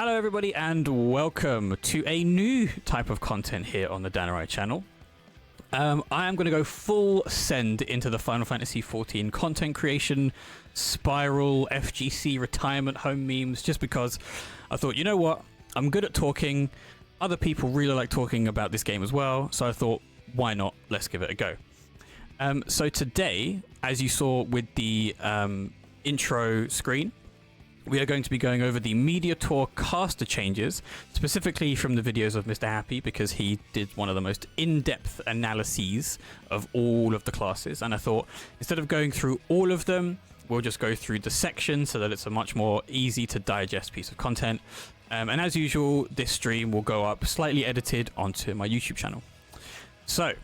Hello everybody and welcome to a new type of content here on the Dawntrail channel. I am going to go full send into the Final Fantasy XIV content creation spiral, FGC retirement home memes, just because I thought, you know what, I'm good at talking, other people really like talking about this game as well, so I thought, why not, let's give it a go. So today, as you saw with the intro screen, we are going to be going over the Media Tour caster changes, specifically from the videos of Mr. Happy, because he did one of the most in-depth analyses of all of the classes. And I thought, instead of going through all of them, we'll just go through the section so that it's a much more easy to digest piece of content. And as usual, this stream will go up slightly edited onto my YouTube channel. So,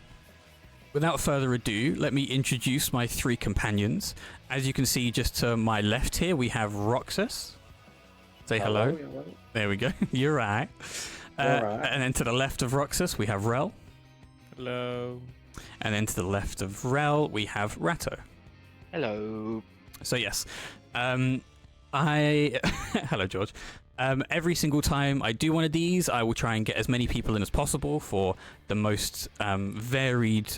without further ado, let me introduce my three companions. As you can see just to my left here, we have Roxas. Say hello. Hello. There we go. You're right. And then to the left of Roxas, we have Rhel. Hello. And then to the left of Rhel, we have R'atoh. Hello. So yes, hello George. Every single time I do one of these, I will try and get as many people in as possible for the most varied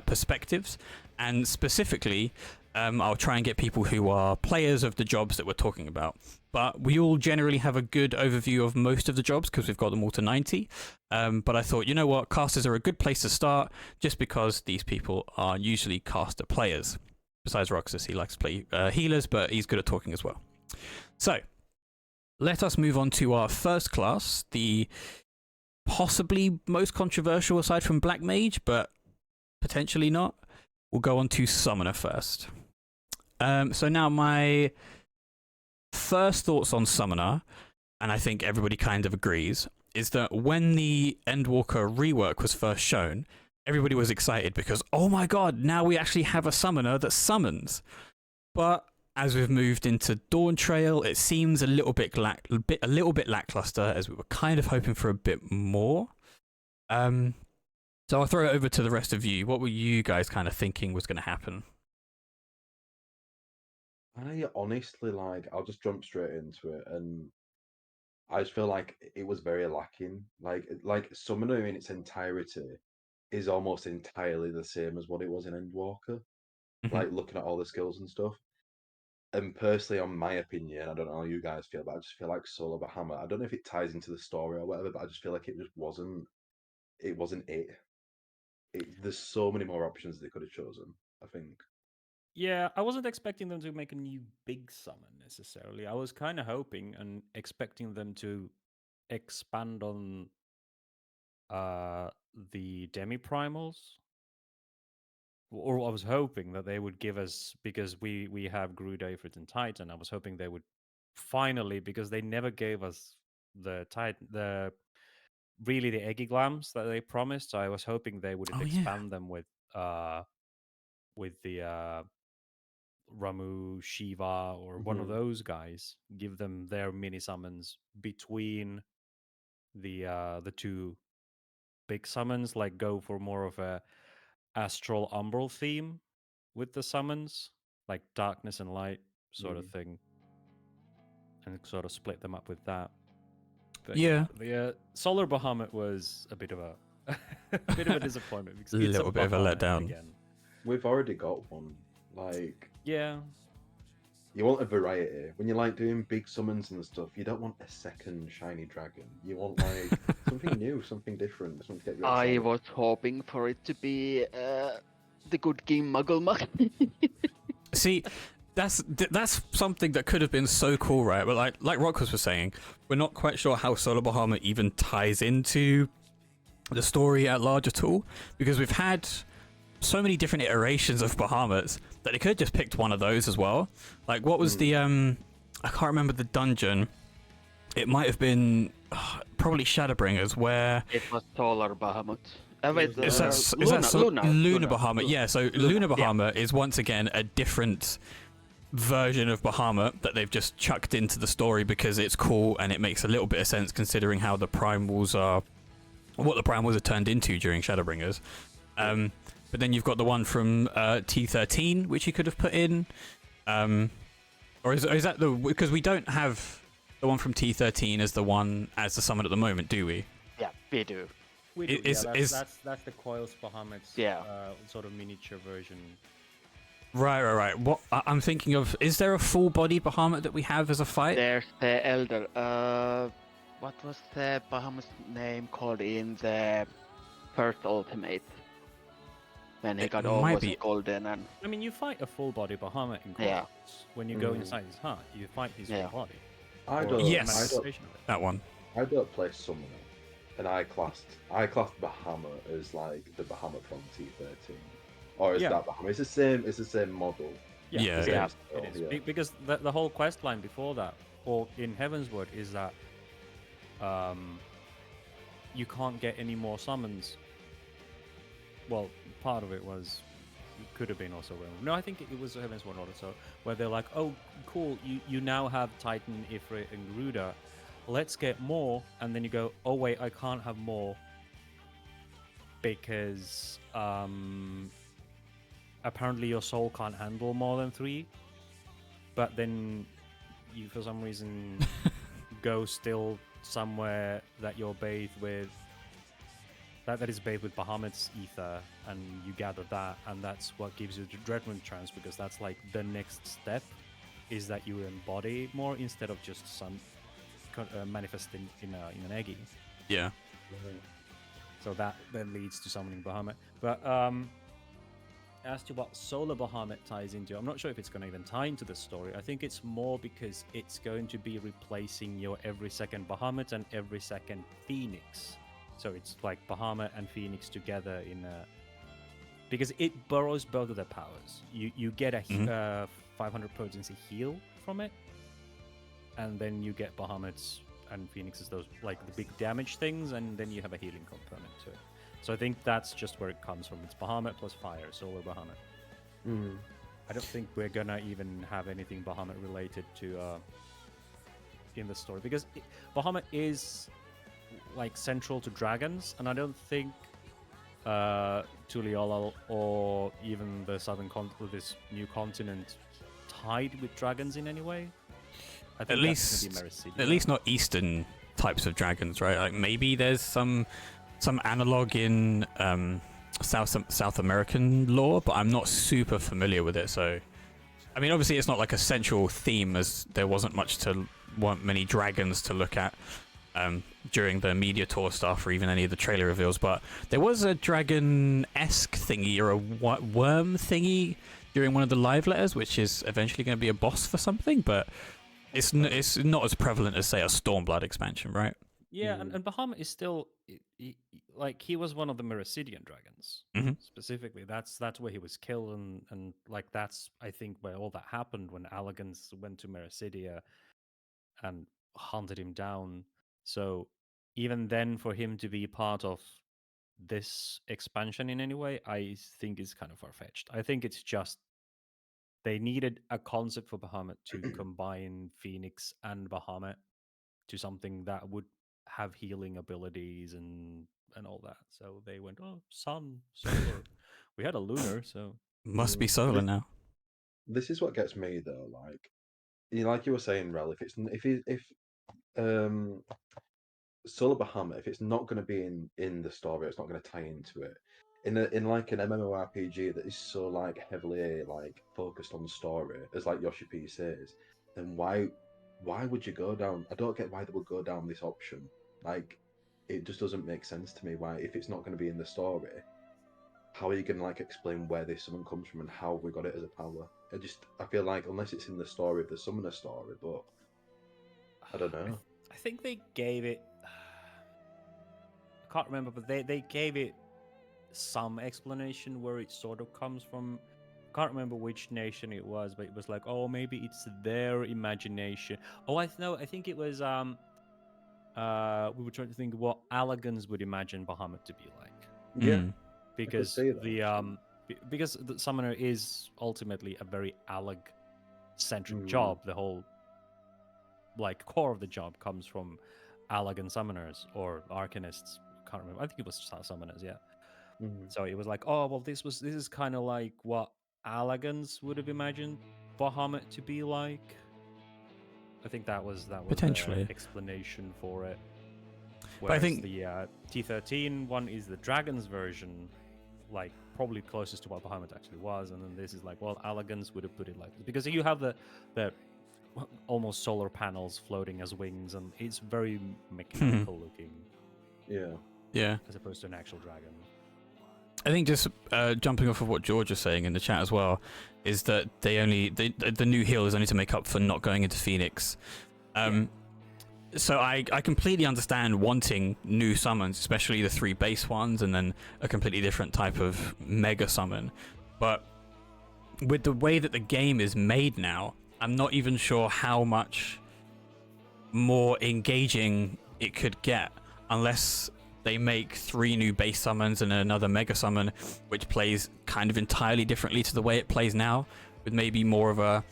perspectives, and specifically I'll try and get people who are players of the jobs that we're talking about. But we all generally have a good overview of most of the jobs because we've got them all to 90. But I thought, you know what, casters are a good place to start just because these people are usually caster players. Besides Roxas, he likes to play healers, but he's good at talking as well. So let us move on to our first class, the possibly most controversial aside from Black Mage, but potentially not. We'll go on to Summoner first. So now my first thoughts on Summoner, and I think everybody kind of agrees, is that when the Endwalker rework was first shown, everybody was excited because, oh my god, now we actually have a summoner that summons. But as we've moved into Dawntrail, it seems a little bit lackluster, as we were kind of hoping for a bit more. So I'll throw it over to the rest of you. What were you guys kind of thinking was going to happen? I honestly, I'll just jump straight into it, and I just feel like it was very lacking. Like Summoner in its entirety is almost entirely the same as what it was in Endwalker. Like, looking at all the skills and stuff. And personally, on my opinion, I don't know how you guys feel, but I just feel like Solar Bahamut, I don't know if it ties into the story or whatever, but I just feel like it just wasn't it. There's so many more options they could have chosen, I think. Yeah, I wasn't expecting them to make a new big summon necessarily. I was kind of hoping and expecting them to expand on the demi-primals. Or I was hoping that they would give us, because we have Groot, Aphid, and Titan, I was hoping they would finally, because they never gave us the Titan, the Eggy-Glams that they promised. So I was hoping they would expand them with the Ramu, Shiva, or one of those guys. Give them their mini summons between the two big summons, like go for more of a Astral Umbral theme with the summons, like darkness and light sort of thing, and sort of split them up with that. But yeah, the Solar Bahamut was a bit of a disappointment because a little bit of a letdown. Again. We've already got one. Yeah, you want a variety when you're doing big summons and stuff. You don't want a second shiny dragon. You want something new, something different, something to get you excited. I was hoping for it to be the good game Muggle Mug. See, that's something that could have been so cool, right? But like Roxas was saying, we're not quite sure how Solar Bahamut even ties into the story at large at all, because we've had so many different iterations of Bahamuts that they could have just picked one of those as well. Like, what was the I can't remember the dungeon. It might have been probably Shadowbringers, where it was Solar Bahamut. Is that Lunar Bahamut? Yeah, so Lunar Bahamut is once again a different version of Bahamut that they've just chucked into the story because it's cool and it makes a little bit of sense considering how the primals are, what the primals are turned into during Shadowbringers. But then you've got the one from T13, which you could have put in, or is that because we don't have the one from T13 as the one as the summon at the moment, do we? Yeah, we do. We do, Is- yeah, is- that's the Coils Bahamut's Yeah. sort of miniature version. Right. What I'm thinking of, is there a full body Bahamut that we have as a fight? There's the Elder. What was the Bahamut's name called in the first Ultimate? When he It got might almost be- golden and I mean, you fight a full body Bahamut in Coils. Yeah. When you go Mm. inside his heart, you fight his Yeah. full body. I Or don't. Yes. I don't. manifestation of it. That one. I don't play Summoner, and I classed Bahamut as like the Bahamut from T13, or is Yeah. that Bahamut? It's the same. It's the same model. Yeah, Same yeah. style, It is because the whole quest line before that, or in Heavensward, is that you can't get any more summons. Well, part of it was it could have been also Rhel. No, I think it was Heavensward also, where they're like, "Oh, cool, you now have Titan, Ifrit, and Garuda. Let's get more." And then you go, "Oh wait, I can't have more because apparently your soul can't handle more than 3." But then you, for some reason, go still somewhere that you're bathed with that is bathed with Bahamut's ether, and you gather that, and that's what gives you the Dreadwind trance, because that's like the next step, is that you embody more instead of just manifesting in an eggy. Yeah. So that then leads to summoning Bahamut. But as to what Solar Bahamut ties into, I'm not sure if it's going to even tie into the story. I think it's more because it's going to be replacing your every second Bahamut and every second Phoenix. So it's like Bahamut and Phoenix together in a... Because it borrows both of their powers. You get a 500 potency heal from it, and then you get Bahamut's and Phoenix's, those like the big damage things, and then you have a healing component to it. So I think that's just where it comes from. It's Bahamut plus fire, Solar Bahamut. I don't think we're gonna even have anything Bahamut related to in the story, because Bahamut is like central to dragons, and I don't think Tuliolal or even the southern this new continent tied with dragons in any way. I think that's gonna be Mericidia. At least not Eastern types of dragons, right? Like maybe there's some analog in South American lore, but I'm not super familiar with it. So, I mean, obviously it's not like a central theme, as there weren't many dragons to look at during the media tour stuff or even any of the trailer reveals. But there was a dragon-esque thingy or a worm thingy during one of the live letters, which is eventually going to be a boss for something, but it's not as prevalent as, say, a Stormblood expansion, right? Yeah, and Bahamut is still like he was one of the Mericidian dragons specifically. That's where he was killed, and like that's I think where all that happened when Allegans went to Mericidia and hunted him down. So even then, for him to be part of this expansion in any way, I think is kind of far fetched. I think it's just they needed a concept for Bahamut to combine Phoenix and Bahamut to something that would have healing abilities and all that. So they went, oh, sun, solar. We had a lunar, so Must be solar now. This is what gets me though. Like you were saying, Rel, if Solar Bahamut, if it's not going to be in the story, it's not going to tie into it. In like an MMORPG that is so like heavily like focused on story, as like Yoshi P says, then why would you go down? I don't get why they would go down this option. Like, it just doesn't make sense to me. Why, if it's not going to be in the story, how are you going to like explain where this summon comes from and how we got it as a power? I feel like unless it's in the story of the summoner story, but I don't know. I think they gave it. I can't remember, but they gave it some explanation where it sort of comes from. I can't remember which nation it was, but it was like, oh, maybe it's their imagination. Oh, I think it was we were trying to think what Allegans would imagine Bahamut to be like. Yeah, because see that, because the summoner is ultimately a very Alleg centric job. The whole like core of the job comes from Allegan summoners or arcanists. Can't remember. I think it was summoners. Yeah. So it was like, oh well, this is kind of like what Allegans would have imagined Bahamut to be like. I think that was Potentially. the explanation for it. But I Whereas think- the T13 one is the Dragon's version, like probably closest to what Bahamut actually was, and then this is like, well, Elegance would have put it like this because you have the almost solar panels floating as wings, and it's very mechanical looking Yeah. as opposed to an actual dragon. I think just jumping off of what George is saying in the chat as well, is that the new heal is only to make up for not going into Phoenix. So I completely understand wanting new summons, especially the 3 base ones, and then a completely different type of mega summon. But with the way that the game is made now, I'm not even sure how much more engaging it could get unless they make 3 new base summons and another mega summon, which plays kind of entirely differently to the way it plays now, with maybe more of a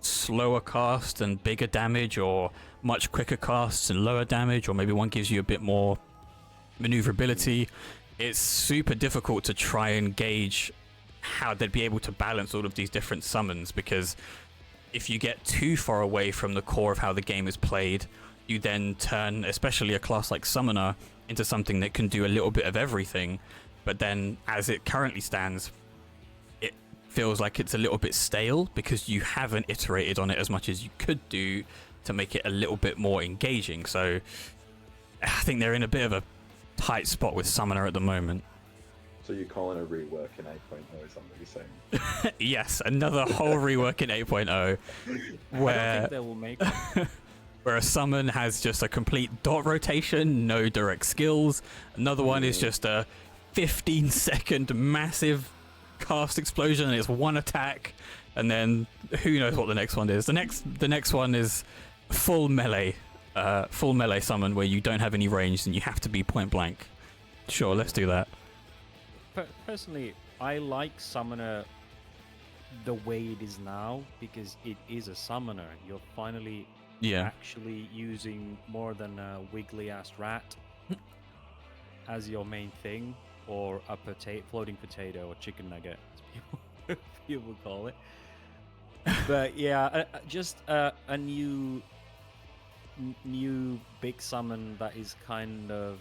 slower cast and bigger damage, or much quicker casts and lower damage, or maybe one gives you a bit more maneuverability. It's super difficult to try and gauge how they'd be able to balance all of these different summons, because if you get too far away from the core of how the game is played, you then turn, especially a class like Summoner, into something that can do a little bit of everything. But then, as it currently stands, it feels like it's a little bit stale because you haven't iterated on it as much as you could do to make it a little bit more engaging. So I think they're in a bit of a tight spot with Summoner at the moment. So you're calling a rework in 8.0, is that what you're saying? Yes, another whole rework in 8.0 I don't where think they will make where a summon has just a complete dot rotation, no direct skills. Another one is just a 15-second massive cast explosion and it's one attack, and then who knows what the next one is. The next one is full melee summon where you don't have any range and you have to be point blank. Sure, let's do that. Personally, I like Summoner the way it is now because it is a Summoner. You're finally actually using more than a wiggly ass rat as your main thing, or a floating potato, or chicken nugget, as people call it. But yeah, just a new big summon that is kind of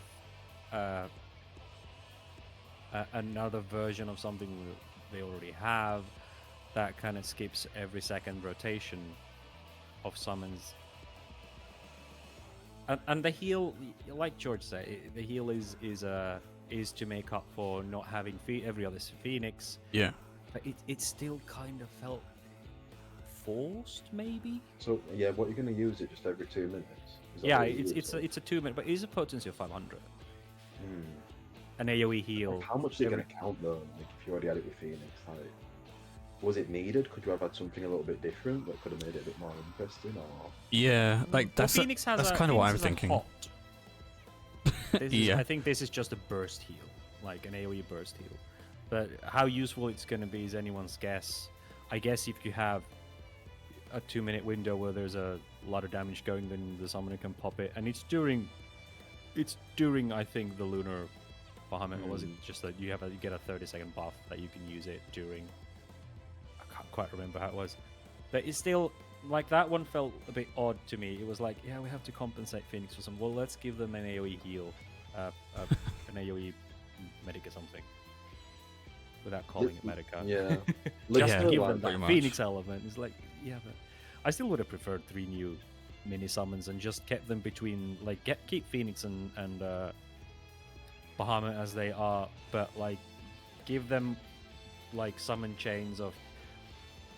another version of something they already have, that kind of skips every second rotation of summons. And the heal, like George said, the heal is to make up for not having every other Phoenix. Yeah. But it still kind of felt forced, maybe. So yeah, what you're going to use it just every 2 minutes? Is that Yeah, what you use it's a 2 minute, but it is a potency of 500. Hmm. An AOE heal. How much is it going to count though? Like if you already had it with Phoenix, like, was it needed? Could you have had something a little bit different that could have made it a bit more interesting? Or Yeah, like Well, Phoenix has kind of what I'm Phoenix has a thinking. hot. Yeah. I think this is just a burst heal, like an AOE burst heal. But how useful it's going to be is anyone's guess. I guess if you have a 2 minute window where there's a lot of damage going, then the summoner can pop it, and it's during I think the lunar Bahamut, or was it just that you get a 30-second buff that you can use it during? I can't quite remember how it was, but it's still like that one felt a bit odd to me. It was like, yeah, we have to compensate Phoenix for some. Well, let's give them an AOE heal, an AOE medic or something, without calling it medica. yeah, Just Yeah, to give like, them pretty that much. Phoenix element. It's like, yeah, but I still would have preferred 3 new mini summons and just kept them between, like, keep Phoenix and Bahamut as they are, but like give them like summon chains of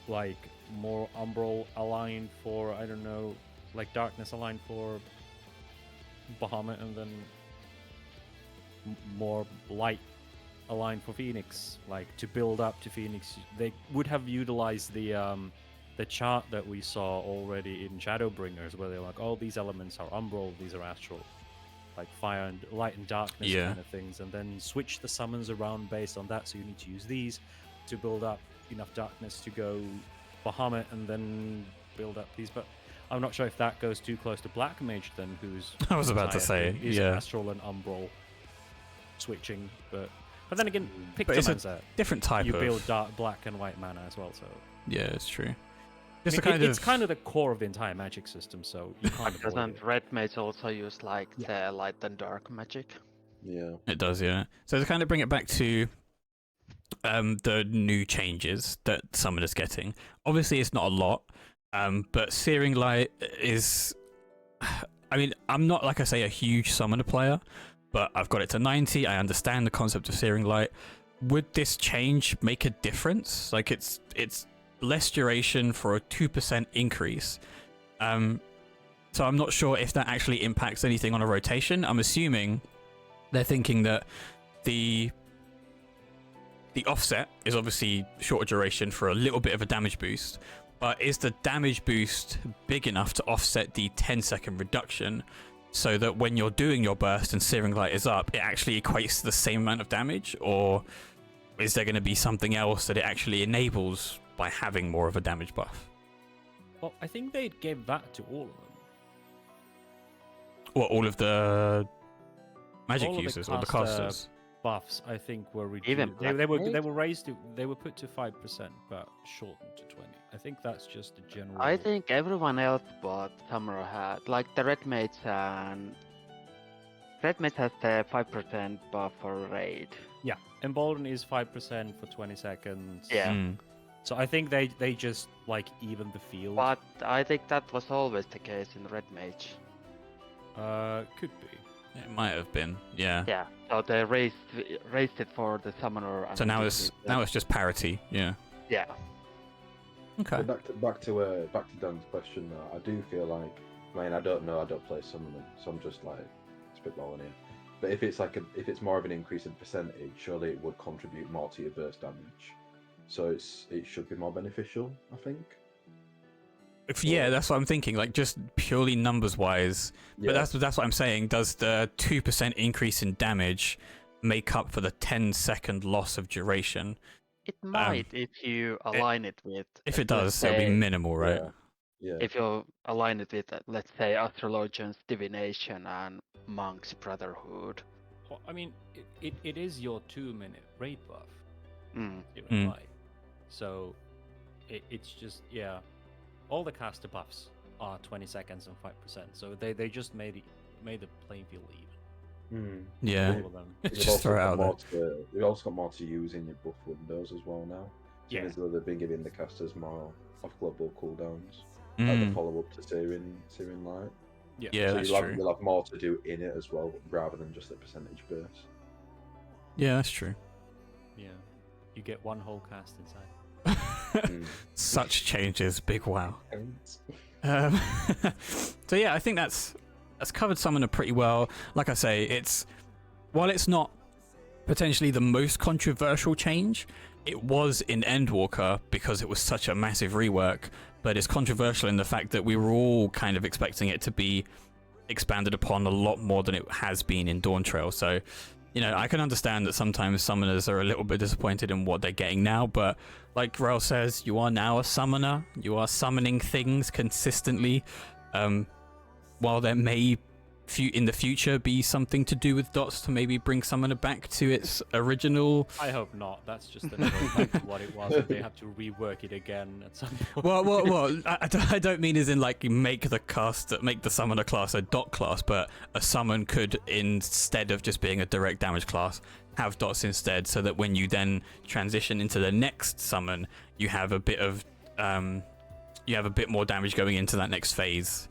like more Umbral aligned for, I don't know, like Darkness aligned for Bahamut, and then more light aligned for Phoenix, like to build up to Phoenix. They would have utilized the chart that we saw already in Shadowbringers, where they're like, oh, these elements are Umbral, these are Astral, like fire and light and darkness kind of things, and then switch the summons around based on that. So you need to use these to build up enough darkness to go Bahamut, and then build up these. But I'm not sure if that goes too close to Black Mage then, whose I was about to entire say, thing is yeah. Astral and Umbral switching. But then again, But it's a Pictomancer, different type you of... build dark, black and white mana as well. So Yeah, it's true. Just I a mean, kind it's of kind of the core of the entire magic system, so you can't avoid Doesn't it. red mage also use like Yeah. the light and dark magic? Yeah. it does, yeah. So to kind of bring it back to the new changes that Summoner's getting. Obviously, it's not a lot, but Searing Light is. I mean, I'm not, like I say, a huge Summoner player, but I've got it to 90. I understand the concept of Searing Light. Would this change make a difference? Like, it's less duration for a 2% increase. So I'm not sure if that actually impacts anything on a rotation. I'm assuming they're thinking that the offset is obviously shorter duration for a little bit of a damage boost, but is the damage boost big enough to offset the 10-second reduction so that when you're doing your burst and Searing Light is up, it actually equates to the same amount of damage? Or is there going to be something else that it actually enables by having more of a damage buff? Well, I think they gave that to all of them. Or all of the magic All of the users or the caster casters? Buffs, I think, were reduced. Even They were Black raised to, they were put to 5%, but shortened to 20. I think that's just a general. I think everyone else but Samurai had, like the red mage and red mage has the 5% buff for raid. Yeah, embolden is 5% for 20 seconds. Yeah. Mm. So I think they just like even the field. But I think that was always the case in red mage. Could be. It might have been, yeah. Yeah. So they raised it for the summoner. And So now the it's defense. just parity, yeah. Yeah. Okay. But back to Dan's question though, I do feel like, I mean, I don't know, I don't play Summoner, so I'm just like spitballing here. But if it's more of an increase in percentage, surely it would contribute more to your burst damage. So it should be more beneficial, I think. Yeah, that's what I'm thinking. Like, just purely numbers wise. Yeah. But that's what I'm saying. Does the 2% increase in damage make up for the 10-second loss of duration? It might if you align it with. If it let's does, it'll be say- minimal, right? Yeah. If you align it with, let's say, Astrologian's Divination and Monk's Brotherhood. Well, I mean, it is your 2-minute raid buff. Mm. Even light. So it's just, yeah. All the caster buffs are 20 seconds and 5%. So they just made the playing field even. Yeah. All of them. Just throw it out there. You've also got more to use in your buff windows as well now. Yeah. As though they've been giving the casters more off-global cooldowns. Like the follow-up to Searing Light. Yeah, So that's true. you'll have more to do in it as well, rather than just the percentage burst. Yeah, that's true. Yeah. You get one whole cast inside. Such changes, big wow. So yeah, I think that's covered Summoner pretty well. Like I say, while it's not potentially the most controversial change, it was in Endwalker because it was such a massive rework, but it's controversial in the fact that we were all kind of expecting it to be expanded upon a lot more than it has been in Dawntrail. So, you know, I can understand that sometimes summoners are a little bit disappointed in what they're getting now, but like Rhel says, you are now a summoner. You are summoning things consistently. While there may in the future be something to do with dots to maybe bring Summoner back to its original. I hope not. That's just another back to what it was, and they have to rework it again at some point. Well, I don't mean as in like make the Summoner class a dot class, but a summon could, instead of just being a direct damage class, have dots instead, so that when you then transition into the next summon, you have a bit more damage going into that next phase.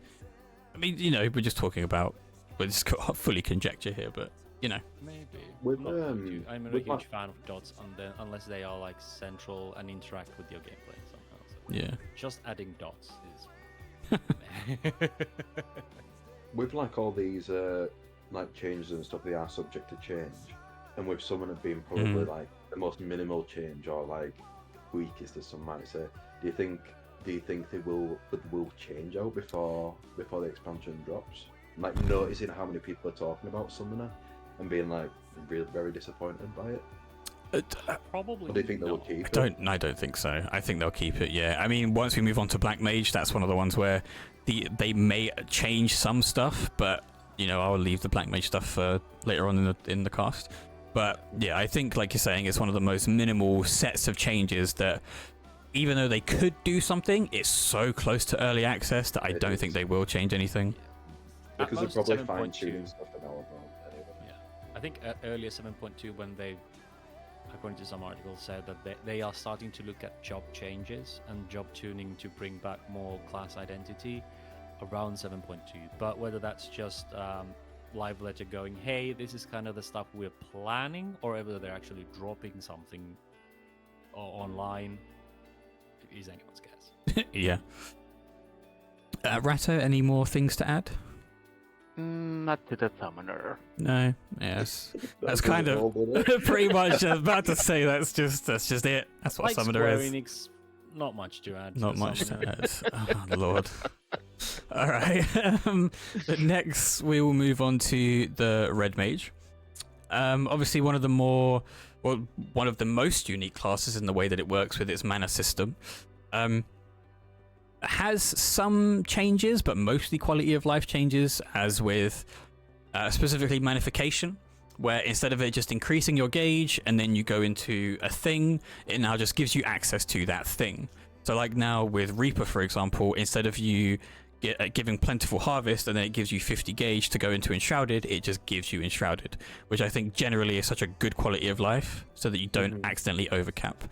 I mean, you know, we're just fully conjecture here, but you know. Maybe. I'm not a huge fan of dots unless they are like central and interact with your gameplay somehow. So Yeah. just adding dots is. With like all these like changes and stuff, they are subject to change, and with Summoner being probably like the most minimal change or like weakest, as some might say, do you think they will change out before the expansion drops? Like noticing how many people are talking about Summoner and being like really very disappointed by it. Probably. Or do you think they will keep it? I don't think so. I think they'll keep it. Yeah. I mean, once we move on to Black Mage, that's one of the ones where they may change some stuff, but you know, I'll leave the Black Mage stuff for later on in the cast. But yeah, I think, like you're saying, it's one of the most minimal sets of changes that even though they could do something, it's so close to early access that I It don't is. think they will change anything. At Because they're most, probably 7.2. fine tuning stuff in our anyway. Yeah, I think earlier 7.2 when they, according to some articles, said that they are starting to look at job changes and job tuning to bring back more class identity around 7.2. But whether that's just live letter going, hey, this is kind of the stuff we're planning, or whether they're actually dropping something online, is anyone's guess. Yeah. R'atoh, any more things to add? Not to the summoner. No. Yes. That's does kind it of all, doesn't it? pretty much. I was about to say that's just it. That's what Like a summoner Square is. Enix, not much to add. Not to much to Summoner. add. Oh Lord. All right. But next we will move on to the Red Mage. Obviously one of the most unique classes in the way that it works with its mana system. Has some changes, but mostly quality of life changes, as with specifically manification, where instead of it just increasing your gauge and then you go into a thing, it now just gives you access to that thing. So like now with Reaper, for example, instead of you giving Plentiful Harvest and then it gives you 50 gauge to go into Enshrouded, it just gives you Enshrouded, which I think generally is such a good quality of life so that you don't accidentally overcap.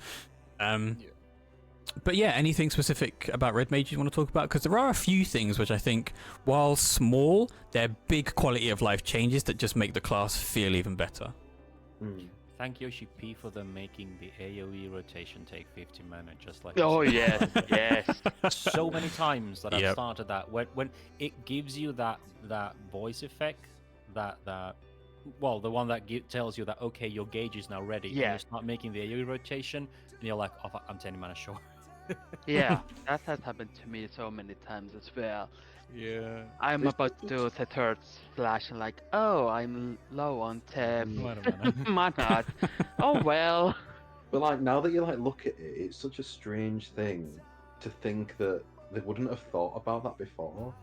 But yeah, anything specific about Red Mage you want to talk about? Because there are a few things which I think, while small, they're big quality of life changes that just make the class feel even better. Thank Yoshi P for them making the AoE rotation take 50 mana, just like Oh yes, yes. so many times that I've Yep. started that when it gives you that voice effect, that well, the one that tells you that okay, your gauge is now ready. Yeah. And you start making the AoE rotation, and you're like, oh, I'm 10 mana short. Yeah, that has happened to me so many times as well. Yeah. I'm It's about to do the third slash and like, oh, I'm low on 10 mana. Oh well. But like now that you like look at it, it's such a strange thing to think that they wouldn't have thought about that before.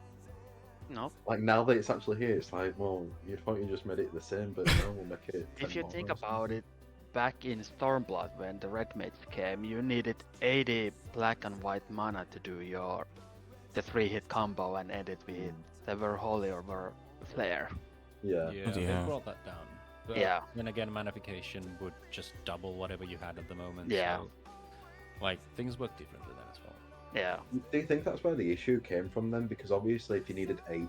No. Like now that it's actually here, it's like, well, you'd thought you just made it the same, but no, we'll make it. If 10 you more think or about something. it, back in Stormblood when the Red Mage came, you needed 80 black and white mana to do the 3-hit combo and end it with Sever Holy or Flare. Yeah. Yeah, Yeah. they brought that down. But Yeah. then again, manification would just double whatever you had at the moment. Yeah. So, like, things work differently then as well. Yeah. Do you think that's where the issue came from then? Because obviously, if you needed 80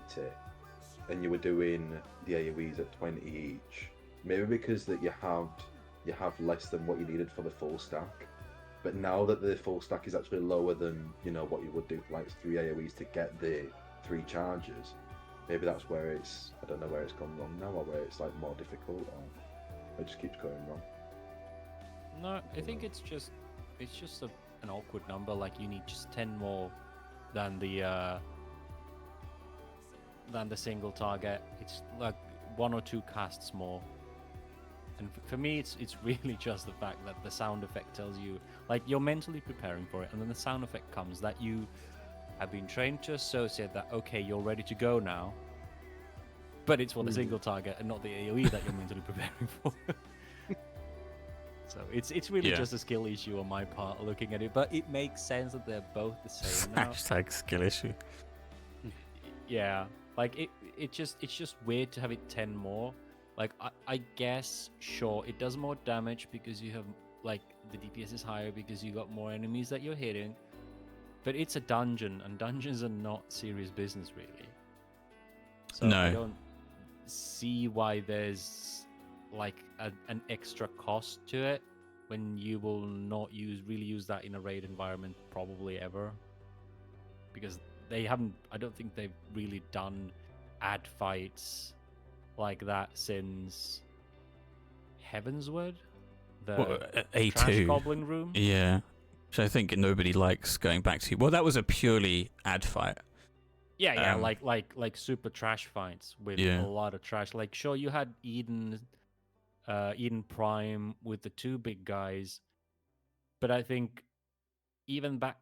and you were doing the AoEs at 20 each, maybe because that you have less than what you needed for the full stack. But now that the full stack is actually lower than what you would do for like 3 AoEs to get the 3 charges, maybe that's where I don't know where it's gone wrong now, or where it's like more difficult, or it just keeps going wrong. No, I think it's just an awkward number. Like you need just 10 more than the single target. It's like 1 or 2 casts more. And for me, it's really just the fact that the sound effect tells you, like you're mentally preparing for it, and then the sound effect comes that you have been trained to associate that okay, you're ready to go now. But it's for the single target and not the AoE that you're mentally preparing for. So it's really just a skill issue on my part looking at it, but it makes sense that they're both the same now. Hashtag skill issue. Yeah, like it's just weird to have it 10 more. Like I guess sure it does more damage because you have like the DPS is higher because you got more enemies that you're hitting, but it's a dungeon and dungeons are not serious business really. So No. I don't see why there's like an extra cost to it when you will not really use that in a raid environment probably ever, because I don't think they've really done ad fights like that since Heavensward, the A2. trash goblin room. Yeah. So I think nobody likes going back to. Well, that was a purely ad fight. Yeah, like super trash fights with Yeah. a lot of trash. Like sure, you had Eden Prime with the 2 big guys, but I think even back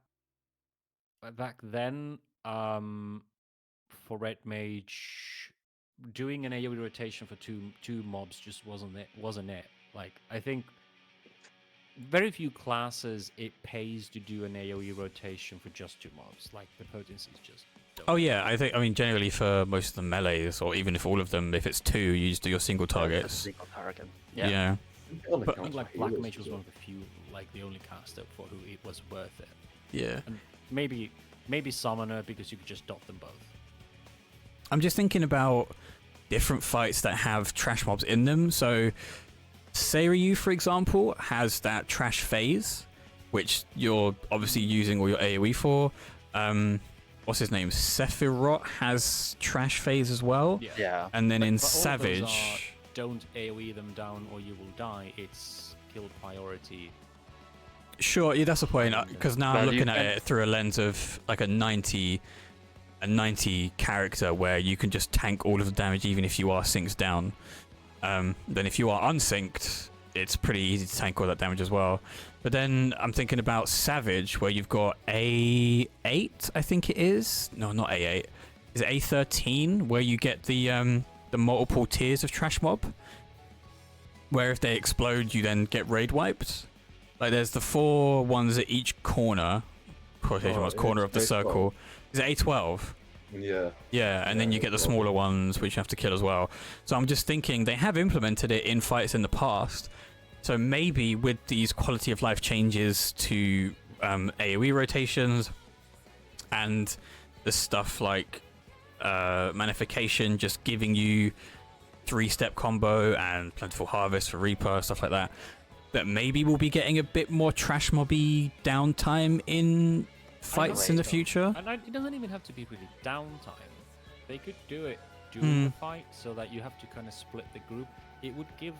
then, for Red Mage, doing an AoE rotation for two mobs just wasn't it. Like I think very few classes it pays to do an AoE rotation for just 2 mobs. Like the potency is just. Oh yeah, I mean generally for most of the melees, or even if all of them, if it's 2, you just do your single targets. Single target. Yeah. Yeah. It only But- I counts think like for Black healers Mage as was well. one of the few, like the only caster for who it was worth it. Yeah. And maybe Summoner because you could just dot them both. I'm just thinking about different fights that have trash mobs in them. So Seiryu, for example, has that trash phase, which you're obviously using all your AoE for. What's his name? Sephiroth has trash phase as well. Yeah. And then in But all of those Savage, are, don't AoE them down or you will die. It's kill priority. sure, yeah, that's the point. Because now I'm Well, you looking at can- it through a lens of like a 90 character where you can just tank all of the damage even if you are synced down. Then if you are unsynced, it's pretty easy to tank all that damage as well. But then I'm thinking about Savage, where you've got A8, I think it is. No, not A8. Is it A13, where you get the multiple tiers of trash mob, where if they explode, you then get raid wiped. Like there's the 4 ones at each corner, quotation marks, corner of the it's circle. Is it A12? Yeah. Yeah, and then you get the smaller ones, which you have to kill as well. So I'm just thinking they have implemented it in fights in the past. So maybe with these quality of life changes to AoE rotations and the stuff like Manification just giving you 3-step combo and Plentiful Harvest for Reaper, stuff like that, that maybe we'll be getting a bit more trash mobby downtime in fights in the so. future. And it doesn't even have to be really downtime. They could do it during the fight so that you have to kind of split the group. It would give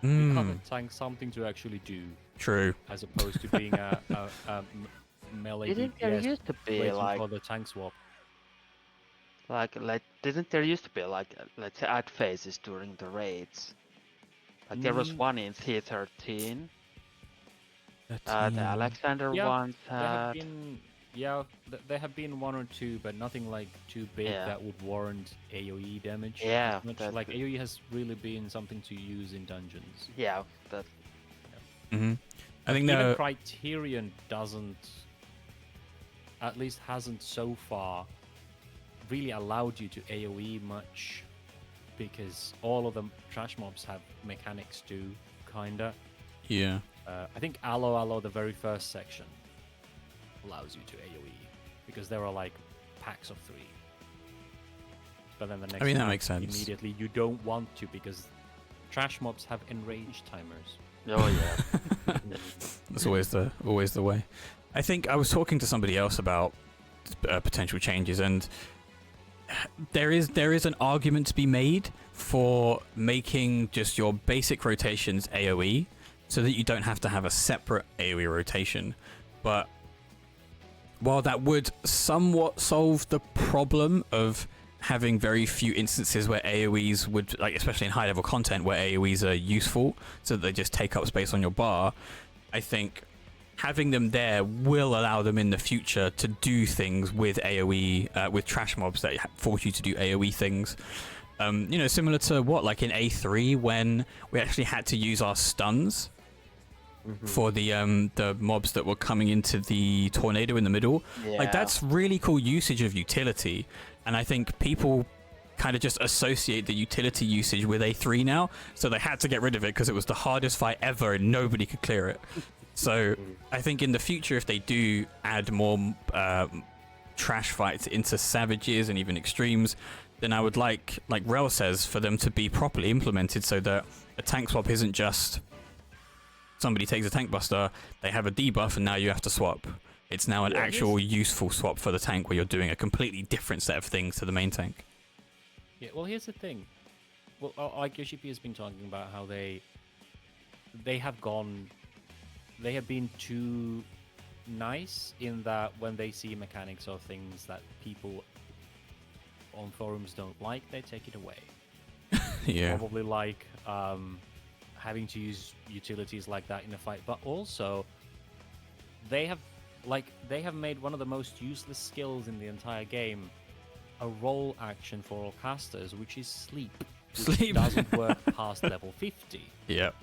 the other tank something to actually do, True. as opposed to being a melee Didn't there DPS used to be waiting like for the tank swap. didn't there used to be like let's say ad phases during the raids? Like there was Mm. one in C13. The 13. Alexander Yeah, ones There have had. been, there have been 1 or 2, but nothing like too big Yeah. that would warrant AoE damage. Yeah, Much that's like the- AoE has really been something to use in dungeons. Yeah, that. Hmm. I think Even the Criterion doesn't, at least hasn't so far, really allowed you to AoE much, because all of the trash mobs have mechanics too, kinda. yeah. I think Allo, the very first section, allows you to AoE, because there are like packs of 3. But then the next mean, that pack, makes sense. immediately you don't want to, because trash mobs have enrage timers. Oh yeah. That's always the way. I think I was talking to somebody else about potential changes, and there is an argument to be made for making just your basic rotations AoE, so that you don't have to have a separate AoE rotation. But while that would somewhat solve the problem of having very few instances where AoEs would, like especially in high level content where AoEs are useful, so that they just take up space on your bar, I think having them there will allow them in the future to do things with AoE, with trash mobs that force you to do AoE things. Similar to like in A3 when we actually had to use our stuns for the mobs that were coming into the tornado in the middle. Yeah. Like that's really cool usage of utility, and I think people kind of just associate the utility usage with A3 now, so they had to get rid of it because it was the hardest fight ever and nobody could clear it. So I think in the future, if they do add more trash fights into Savages and even Extremes, then I would like Rhel says, for them to be properly implemented so that a tank swap isn't just somebody takes a tank buster, they have a debuff, and now you have to swap. It's now an actual useful swap for the tank where you're doing a completely different set of things to the main tank. Yeah, well, here's the thing. Well, like Yoshipi has been talking about how they have been too nice in that when they see mechanics or things that people on forums don't like, they take it away. Yeah. Probably like having to use utilities like that in a fight, but also they have made one of the most useless skills in the entire game a role action for all casters, which is sleep. Which Sleep. doesn't work past level 50. Yep.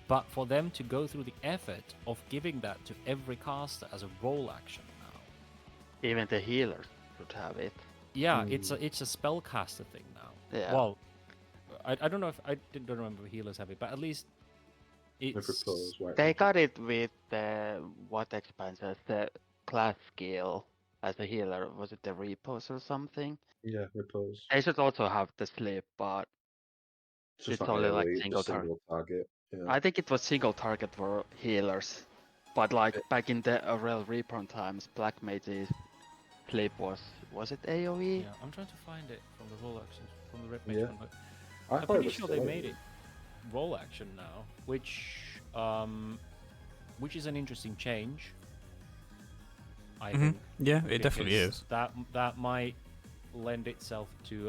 But for them to go through the effort of giving that to every caster as a role action now, Even the healers should have it. yeah, it's a spellcaster thing now. Yeah. Well, I don't know if I don't remember if healers have it, but at least it's They got it with what expansion? The class skill as a healer. Was it the repose or something? Yeah, repose. They should also have the sleep, but It's just it's not only like AoE, single just single target. Yeah. I think it was single target for healers, but like Yeah. back in the Rhel Reaper times, Black Mage's sleep was it AoE? yeah. I'm trying to find it from the role actions from the rep Yeah. one, but I I'm thought pretty was sure they still made AoE. it role action now, which is an interesting change. I Mhm. think. Yeah, it definitely because is. That might lend itself to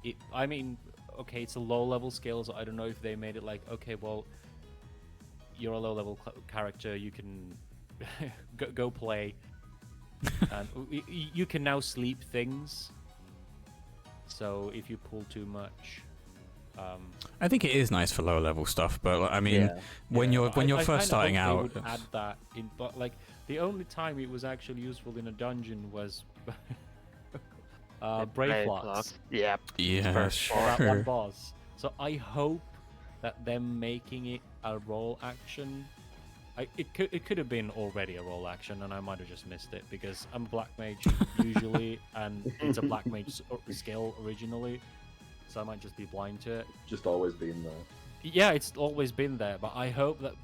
it. I mean, okay, it's a low level skill, so I don't know if they made it like, okay, well, you're a low level character, you can go play, and you can now sleep things. So if you pull too much. I think it is nice for lower level stuff, but like, I mean, Yeah. when Yeah, you're when I you're kinda first starting hope out, they would add that in, but like the only time it was actually useful in a dungeon was Brave Flux. Yep. yeah, First For that one sure. boss. So I hope that them making it a role action. It could have been already a role action, and I might have just missed it because I'm a black mage usually, and it's a black mage skill originally, so I might just be blind to it. Just always been there. Yeah, it's always been there, but I hope that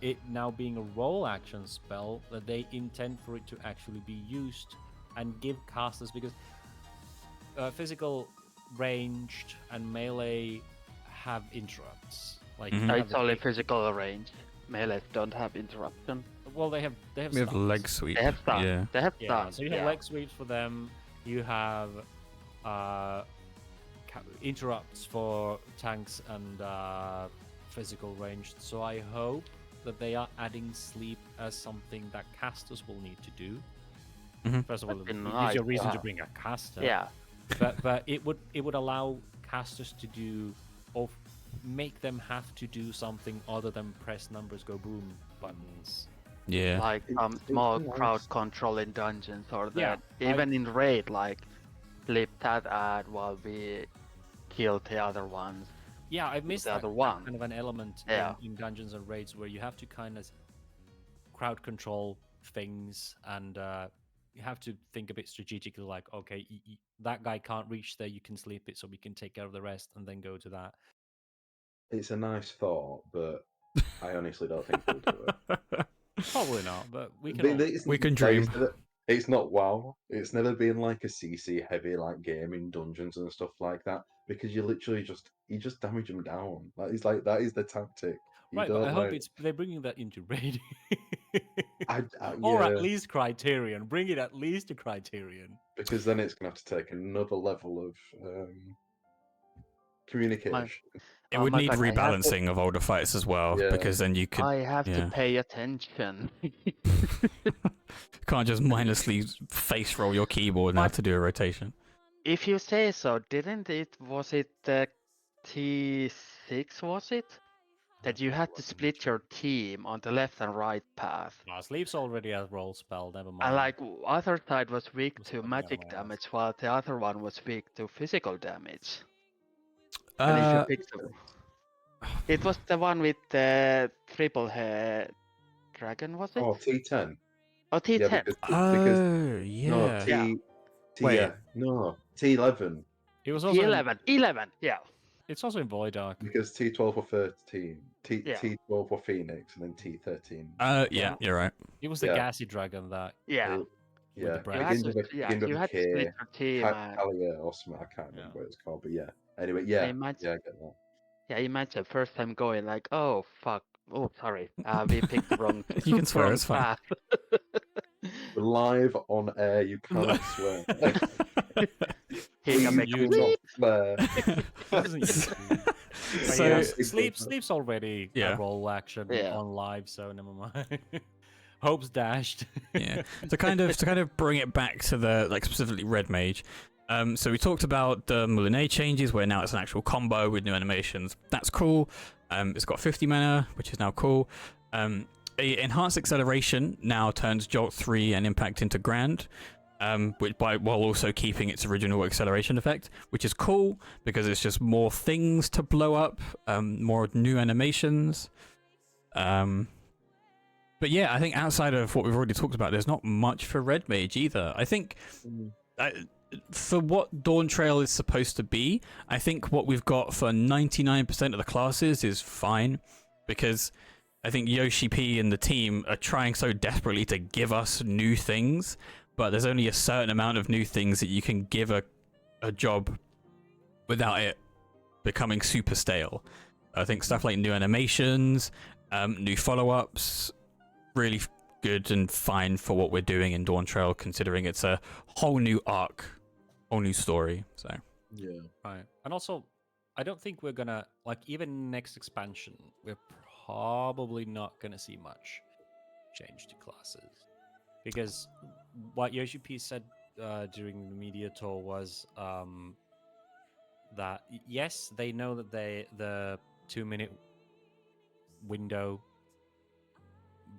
it now being a role action spell, that they intend for it to actually be used and give casters, because physical, ranged, and melee have interrupts. Like Mhm. you have It's the only big- physical range. Melees don't have interruption. well, they have We have stuns. leg sweep. They have stun. Yeah. They have Yeah, stun. so you have leg sweeps for them. You have interrupts for tanks and physical range. So I hope that they are adding sleep as something that casters will need to do. Mhm. First of all, That'd it be gives nice you a to reason to have. bring a caster. Yeah. but it would allow casters to do, or make them have to do something other than press numbers go boom buttons. Yeah. Like It's small nice. crowd control in dungeons or Yeah, that. Even in raid, like flip that ad while we kill the other ones. Yeah, I missed the that, other that one. kind of an element Yeah. in dungeons and raids where you have to kind of crowd control things, and you have to think a bit strategically, like, okay, that guy can't reach there, you can sleep it so we can take care of the rest and then go to that. It's a nice thought, but I honestly don't think they'll do it. Probably not, but we can. We can Like, dream. It's not WoW. It's never been like a CC heavy like game in dungeons and stuff like that, because you literally just damage them down. That is the tactic. You Right, but don't I hope like. they're bringing that into raid. Or Yeah, at least Criterion. Bring it at least to Criterion. because then it's gonna have to take another level of communication. It Oh would my need God, I have to- rebalancing of older fights as well, Yeah. because then you could I have yeah. to pay attention. can't just mindlessly face roll your keyboard now But- to do a rotation. If you say so, was it the T6, was it? That you had to split your team on the left and right path. No, Sleep's already a roll spell, never mind. And like other side was weak Was to looking at magic my ass. damage, while the other one was weak to physical damage. And if you Uh, pick it was the one with the triple head dragon, was it? Oh, T10. Oh, T10. Yeah, because oh yeah. Yeah. Wait. No, T11, It was also T11. 11, yeah. it's also in Void Arc. because T12 or 13, Yeah. T12 or Phoenix, and then T13. Yeah, Yeah. you're right. It was the Yeah. gassy dragon that Yeah. with Yeah, the You breath. had begins to, with a, yeah, begins with you a had to K, split your team. And, Kalia or something. I can't remember Yeah. what it's called, but yeah. Anyway, yeah, imagine- yeah, I get that. yeah, imagine first time going like, oh fuck, oh sorry, we picked the wrong. You can swear, wrong it's fine. path. We're live on air. You cannot swear. He can make You a Do not swear. Doesn't use to. But So- yeah, Sleep- Sleep's already Yeah. a roll action Yeah. on live, so never mind. Hope's dashed. Yeah. To kind of bring it back to the like specifically red mage. So we talked about the Moulinet changes, where now it's an actual combo with new animations. That's cool. It's got 50 mana, which is now cool. Enhanced acceleration now turns Jolt 3 and Impact into Grand, while also keeping its original acceleration effect, which is cool because it's just more things to blow up, more new animations. But yeah, I think outside of what we've already talked about, there's not much for Red Mage either. I think for what Dawntrail is supposed to be, I think what we've got for 99% of the classes is fine, because I think Yoshi P and the team are trying so desperately to give us new things, but there's only a certain amount of new things that you can give a job without it becoming super stale. I think stuff like new animations, new follow-ups, really good and fine for what we're doing in Dawntrail, considering it's a whole new arc, whole new story. So Yeah. Right. And also, I don't think we're gonna, like, even next expansion, we're probably not gonna see much change to classes, because what Yoshi P said during the media tour was that yes, they know that the 2-minute window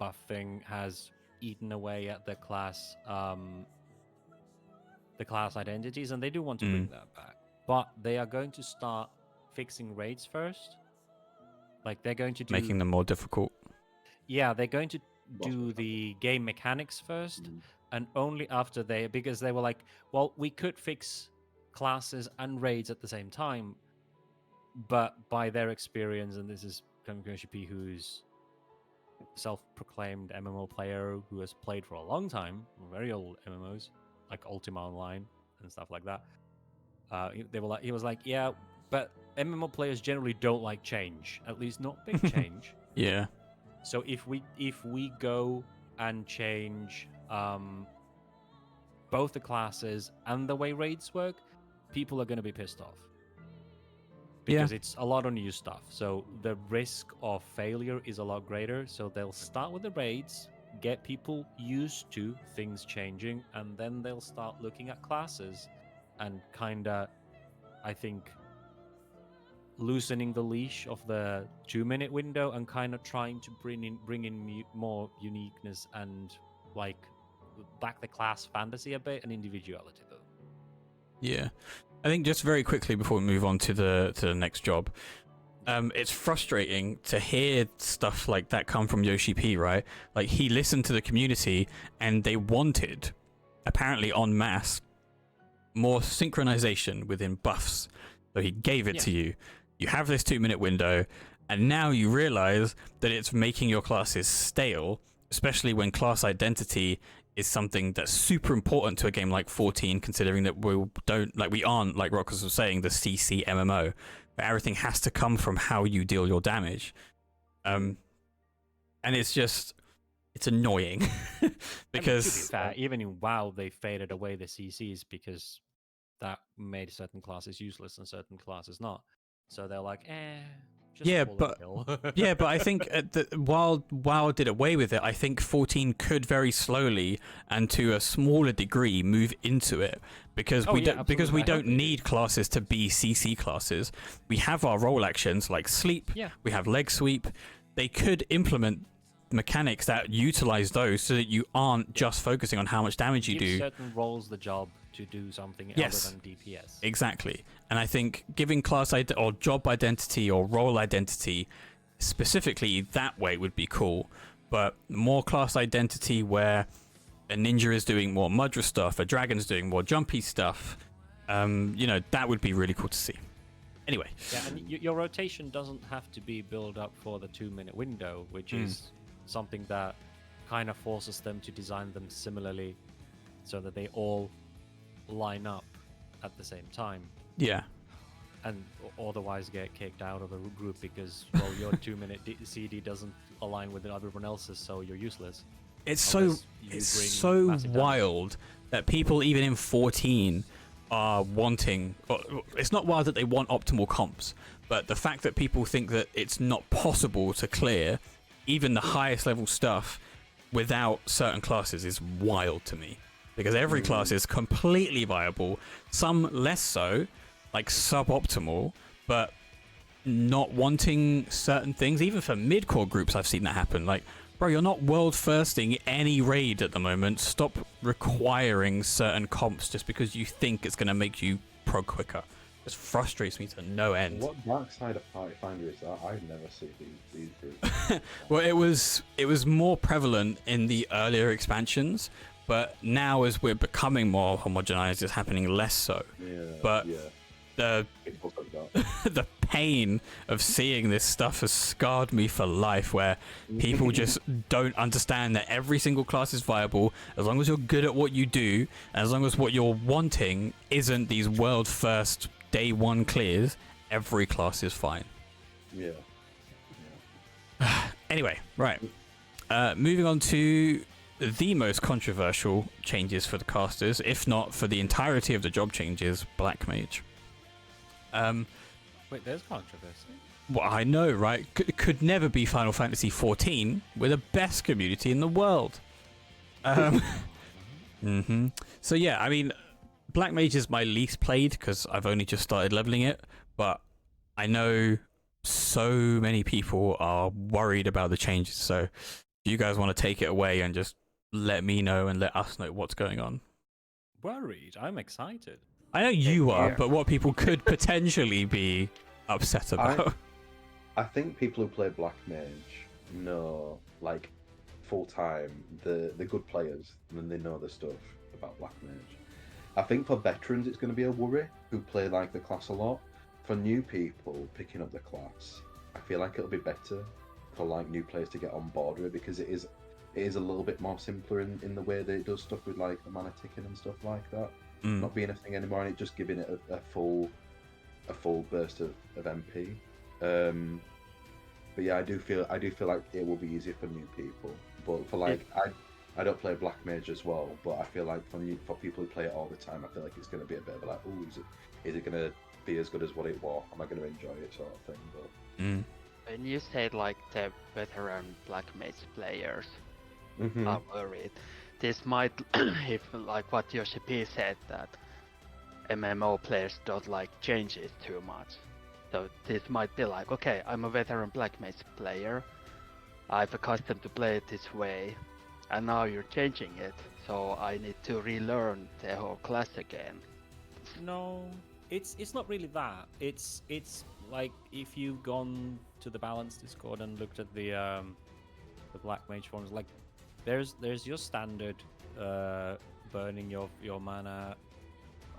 buffing has eaten away at the class identities, and they do want to bring that back, but they are going to start fixing raids first. Like, they're going to do, making them more difficult. yeah, they're going to do the game mechanics first, and only after because they were like, well, we could fix classes and raids at the same time, but by their experience, and this is coming from Yoshi P, who's self-proclaimed MMO player who has played for a long time, very old MMOs like Ultima Online and stuff like that. He was like, yeah, but MMO players generally don't like change, at least not big change. Yeah. So if we go and change both the classes and the way raids work, people are going to be pissed off. Because it's a lot of new stuff. So the risk of failure is a lot greater. So they'll start with the raids, get people used to things changing, and then they'll start looking at classes and kind of, I think, loosening the leash of the 2-minute window and kind of trying to bring in more uniqueness and, like, back the class fantasy a bit and individuality, though. Yeah. I think just very quickly before we move on to the next job, it's frustrating to hear stuff like that come from Yoshi P, right? Like, he listened to the community and they wanted, apparently en masse, more synchronization within buffs. So he gave it to you. You have this 2-minute window, and now you realize that it's making your classes stale, especially when class identity is something that's super important to a game like 14, considering that we aren't, like Roxas was saying, the CC MMO. But everything has to come from how you deal your damage. And it's annoying. Because, I mean, to be fair, even in WoW, they faded away the CCs because that made certain classes useless and certain classes not. So they're like, just but I think while WoW did away with it, I think 14 could very slowly and to a smaller degree move into it, because we don't need classes to be CC classes. We have our role actions like sleep. We have leg sweep. They could implement mechanics that utilize those so that you aren't just focusing on how much damage you do. Certain roles the job to do something other than DPS. Exactly. And I think giving class or job identity or role identity specifically that way would be cool. But more class identity where a ninja is doing more Mudra stuff, a dragon's doing more jumpy stuff, that would be really cool to see. Anyway. Yeah, and your rotation doesn't have to be built up for the 2-minute window, which is something that kind of forces them to design them similarly so that they all line up at the same time. Yeah. And otherwise get kicked out of a group because, well, your 2-minute CD doesn't align with everyone else's, so you're useless. It's so wild that people even in 14 are wanting... It's not wild that they want optimal comps, but the fact that people think that it's not possible to clear even the highest level stuff without certain classes is wild to me. because every class is completely viable. Some less so, like suboptimal, but not wanting certain things. Even for mid-core groups, I've seen that happen. Like, bro, you're not world firsting any raid at the moment. Stop requiring certain comps just because you think it's going to make you prog quicker. Just frustrates me to no end. What dark side of Party Finder is that? I never see these groups. Well, it was more prevalent in the earlier expansions, but now as we're becoming more homogenized, it's happening less so. Yeah. But yeah. the It's like that. the pain of seeing this stuff has scarred me for life, where people just don't understand that every single class is viable as long as you're good at what you do, and as long as what you're wanting isn't these world first day one clears. Every class is fine. Yeah. Anyway, right, moving on to the most controversial changes for the casters, if not for the entirety of the job changes, Black Mage. Wait, there's controversy. Well, I know, right? Could never be Final Fantasy 14 with the best community in the world. So yeah, I mean, Black Mage is my least played because I've only just started leveling it, but I know so many people are worried about the changes. So if you guys want to take it away and just let me know and let us know what's going on. Worried? I'm excited. I know you are, here. but what people could potentially be upset about. I think people who play Black Mage know, like, full time, the good players, and they know the stuff about Black Mage. I think for veterans it's going to be a worry who play like the class a lot. For new people picking up the class, I feel like it'll be better for like new players to get on board with it, because it is a little bit more simpler in the way that it does stuff with like the mana ticking and stuff like that. Not being a thing anymore, and it just giving it a full burst of MP. But yeah, I do feel like it will be easier for new people. But for like I don't play Black Mage as well, but I feel like for people who play it all the time, I feel like it's going to be a bit of like, oh, is it going to be as good as what it was? Am I going to enjoy it, sort of thing? But When you say like the veteran Black Mage players are worried, this might, if like what Yoshi P said, that MMO players don't like changes too much. So this might be like, okay, I'm a veteran Black Mage player. I've accustomed to play it this way, and now you're changing it, so I need to relearn the whole class again. No, it's not really that. It's like if you've gone to the Balance Discord and looked at the Black Mage forums, like there's your standard burning your mana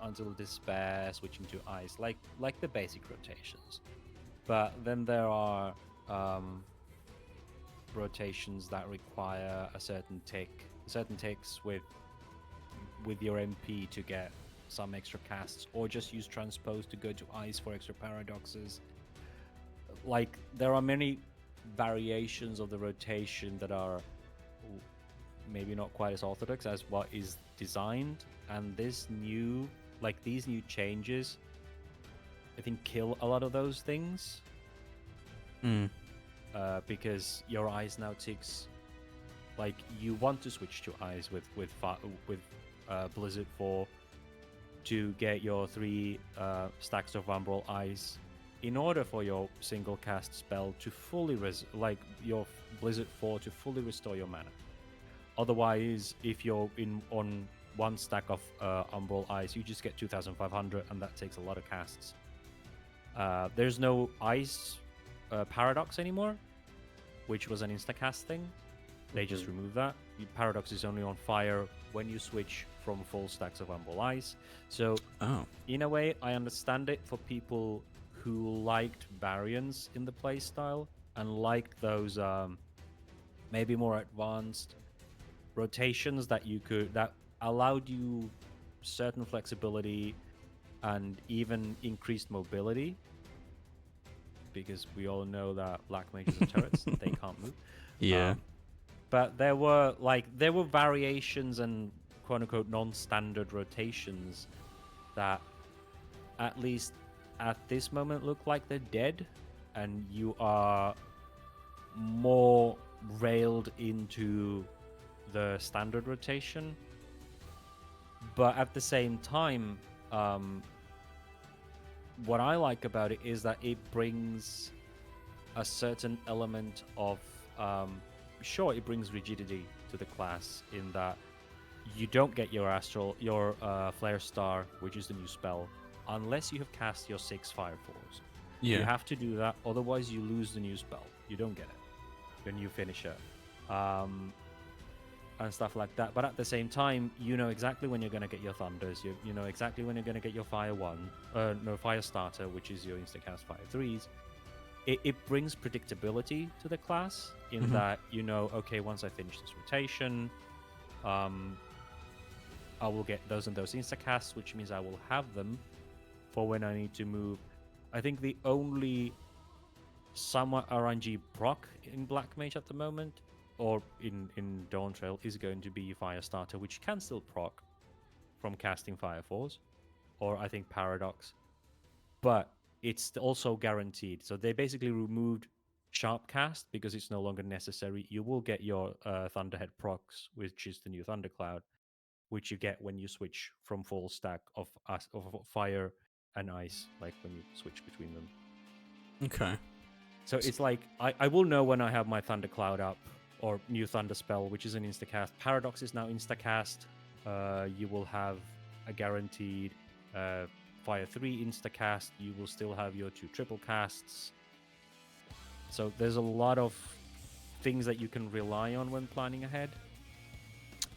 until despair, switching to ice, like the basic rotations. But then there are rotations that require a certain ticks with your MP to get some extra casts, or just use transpose to go to ice for extra paradoxes. Like there are many variations of the rotation that are maybe not quite as orthodox as what is designed, and these new changes I think kill a lot of those things. Because your eyes now ticks, like you want to switch to eyes with Blizzard 4 to get your 3 stacks of Umbral eyes in order for your single cast spell to fully your Blizzard 4 to fully restore your mana. Otherwise, if you're on 1 stack of Umbral eyes, you just get 2,500, and that takes a lot of casts. There's no ice paradox anymore, which was an instacast thing. They just removed that. Paradox is only on fire when you switch from full stacks of Umbral Ice. So, in a way, I understand it for people who liked variance in the playstyle and liked those maybe more advanced rotations that allowed you certain flexibility and even increased mobility. Because we all know that Black Mages are turrets, they can't move. Yeah. But there were variations and quote unquote non-standard rotations that at least at this moment look like they're dead, and you are more railed into the standard rotation. But at the same time, what I like about it is that it brings a certain element of sure, it brings rigidity to the class in that you don't get your Flare Star, which is the new spell, unless you have cast your 6 Fire Force. Yeah. You have to do that, otherwise you lose the new spell. You don't get it when you finish it. And stuff like that. But at the same time, you know exactly when you're going to get your Thunders. You know exactly when you're going to get your Fire Starter, which is your Instacast Fire 3s. It brings predictability to the class in that, okay, once I finish this rotation, I will get those and those Instacasts, which means I will have them for when I need to move. I think the only somewhat RNG proc in Black Mage at the moment, or in Dawntrail, is going to be Firestarter, which can still proc from casting Fire Force, or I think Paradox, but it's also guaranteed. So they basically removed Sharp Cast because it's no longer necessary. You will get your Thunderhead procs, which is the new Thundercloud, which you get when you switch from full stack of fire and ice, like when you switch between them. Okay. So it's like I will know when I have my Thundercloud up or new Thunder spell, which is an instacast. Paradox is now instacast. You will have a guaranteed Fire 3 instacast. You will still have your 2 triple casts. So there's a lot of things that you can rely on when planning ahead.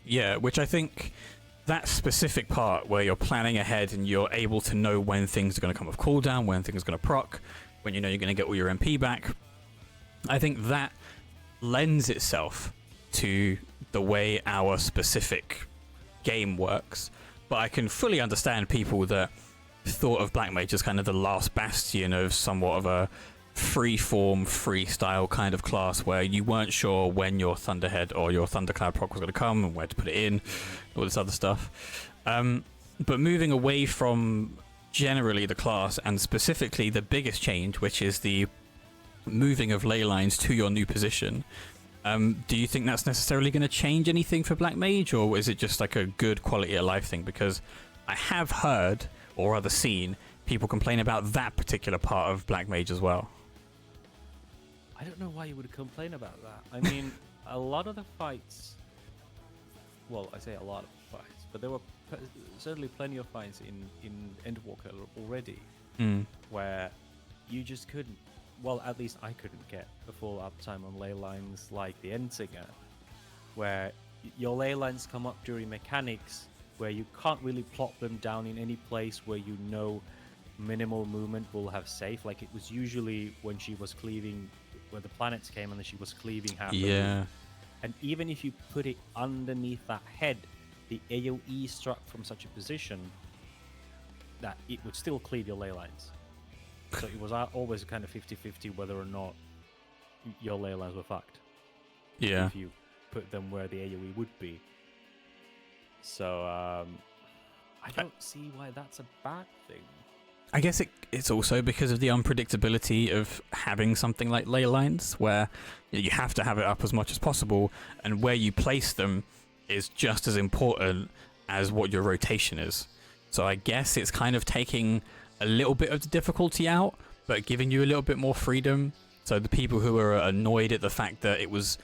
Yeah, which I think that specific part where you're planning ahead and you're able to know when things are going to come off cooldown, when things are going to proc, when you know you're going to get all your MP back, I think that lends itself to the way our specific game works. But I can fully understand people that thought of Black Mage as kind of the last bastion of somewhat of a free-form, freestyle kind of class where you weren't sure when your Thunderhead or your Thundercloud proc was going to come and where to put it in, all this other stuff. But moving away from generally the class and specifically the biggest change, which is the moving of ley lines to your new position, do you think that's necessarily going to change anything for Black Mage, or is it just like a good quality of life thing? Because I have heard or rather seen people complain about that particular part of Black Mage as well. I don't know why you would complain about that. I mean, a lot of the fights, well, I say a lot of fights, but there were certainly plenty of fights in Endwalker already where you just couldn't, well, at least I couldn't get the full uptime on ley lines like the Endsinger, where your ley lines come up during mechanics where you can't really plot them down in any place where you know minimal movement will have safe. Like it was usually when she was cleaving, where the planets came and then she was cleaving half the room. And even if you put it underneath that head, the AoE struck from such a position that it would still cleave your ley lines. So it was always kind of 50-50 whether or not your ley lines were fucked. Yeah. If you put them where the AoE would be. So I don't see why that's a bad thing. I guess it's also because of the unpredictability of having something like ley lines, where you have to have it up as much as possible, and where you place them is just as important as what your rotation is. So I guess it's kind of taking a little bit of the difficulty out, but giving you a little bit more freedom. So the people who are annoyed at the fact that it was,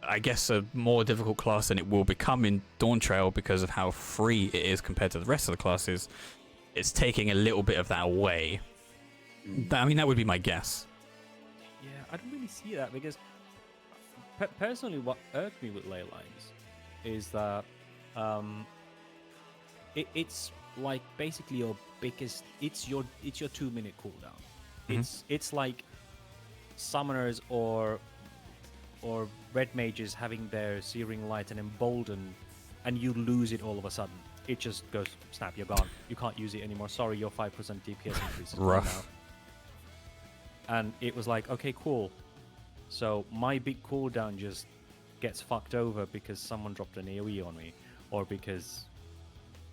I guess, a more difficult class than it will become in Dawntrail because of how free it is compared to the rest of the classes, it's taking a little bit of that away. I mean, that would be my guess. Yeah, I don't really see that because personally what irked me with ley lines is that it's like basically your biggest, it's your 2-minute cooldown. It's like summoners or red mages having their Searing Light and Embolden, and you lose it all of a sudden. It just goes, snap, you're gone. You can't use it anymore. Sorry, your 5% DPS increases right now. And it was like, okay, cool. So my big cooldown just gets fucked over because someone dropped an AoE on me, or because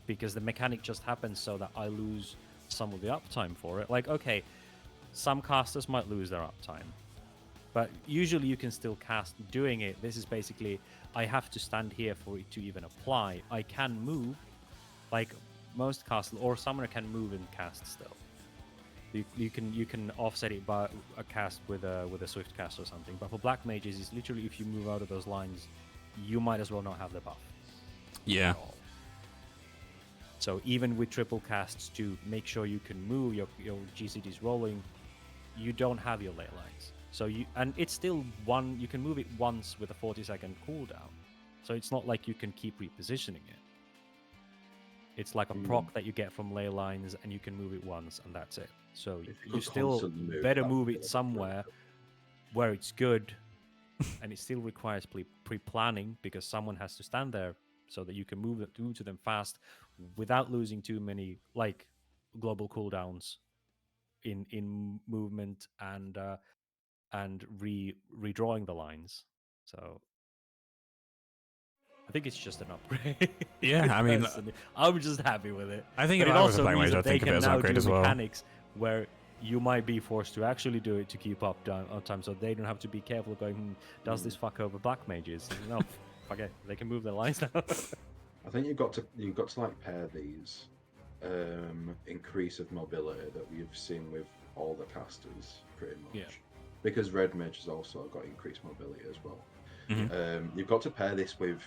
the mechanic just happens so that I lose some of the uptime for it. Like, okay, some casters might lose their uptime, but usually you can still cast doing it. This is basically, I have to stand here for it to even apply. I can move, like most cast or summoner can move and cast still. You can offset it by a cast with a swift cast or something. But for black mages, it's literally if you move out of those lines, you might as well not have the buff. Yeah. At all. So even with triple casts to make sure you can move your GCDs rolling, you don't have your ley lines. So it's still you can move it once with a 40-second cooldown. So it's not like you can keep repositioning it. It's like a proc that you get from ley lines, and you can move it once, and that's it. So you still better move it somewhere where it's good, and it still requires pre-planning because someone has to stand there so that you can move to them fast without losing too many like global cooldowns in movement and redrawing the lines. So I think it's just an upgrade. Yeah, I mean, I'm just happy with it. I think but if it I was a also black means mage, that I'd they think of it can as an now upgrade do as well. mechanics where you might be forced to actually do it to keep up on time, so they don't have to be careful going, does this fuck over black mages? No, fuck it, they can move their lines now. I think you've got to like pair these increase of mobility that we've seen with all the casters pretty much. Yeah. Because red mage has also got increased mobility as well. Mhm. You've got to pair this with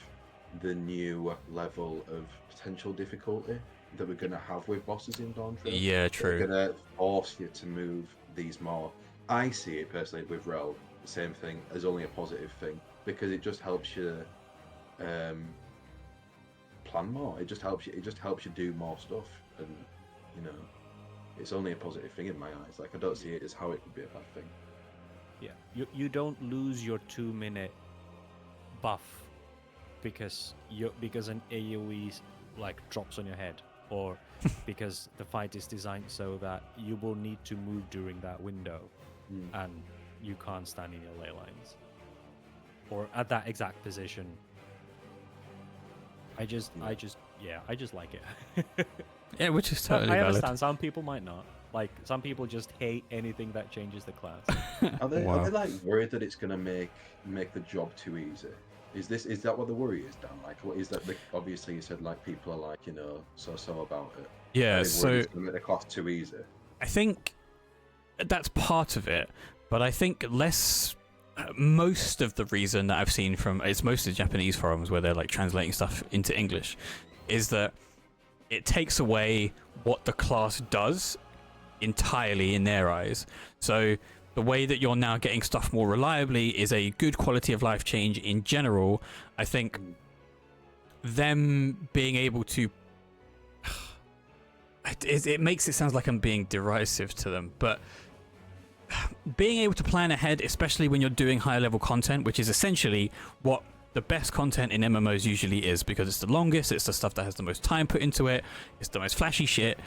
the new level of potential difficulty that we're going to have with bosses in Dawntrail. Yeah, true. They're going to force you to move these more. I see it personally with Rhel, the same thing, as only a positive thing, because it just helps you plan more. It just helps you do more stuff, and you know, it's only a positive thing in my eyes. Like, I don't see it as how it could be a bad thing. Yeah, you don't lose your 2-minute buff because an AoE like drops on your head, or because the fight is designed so that you will need to move during that window, and you can't stand in your ley lines or at that exact position. I just like it. Yeah, which is totally I valid. understand some people might not. Like, some people just hate anything that changes the class. Are they Wow. like worried that it's gonna make the job too easy? Is that what the worry is, Dan? Like, what is that? Obviously, you said like people are like, you know, so about it. Yeah, Are they so worried it's gonna make the class too easy. I think that's part of it, but I think most of the reason that I've seen from it's most of the Japanese forums where they're like translating stuff into English is that it takes away what the class does entirely in their eyes. So the way that you're now getting stuff more reliably is a good quality of life change in general. I think them being able to it makes it sound like I'm being derisive to them, but being able to plan ahead, especially when you're doing higher level content, which is essentially what the best content in MMOs usually is, because it's the longest, it's the stuff that has the most time put into it, it's the most flashy shit.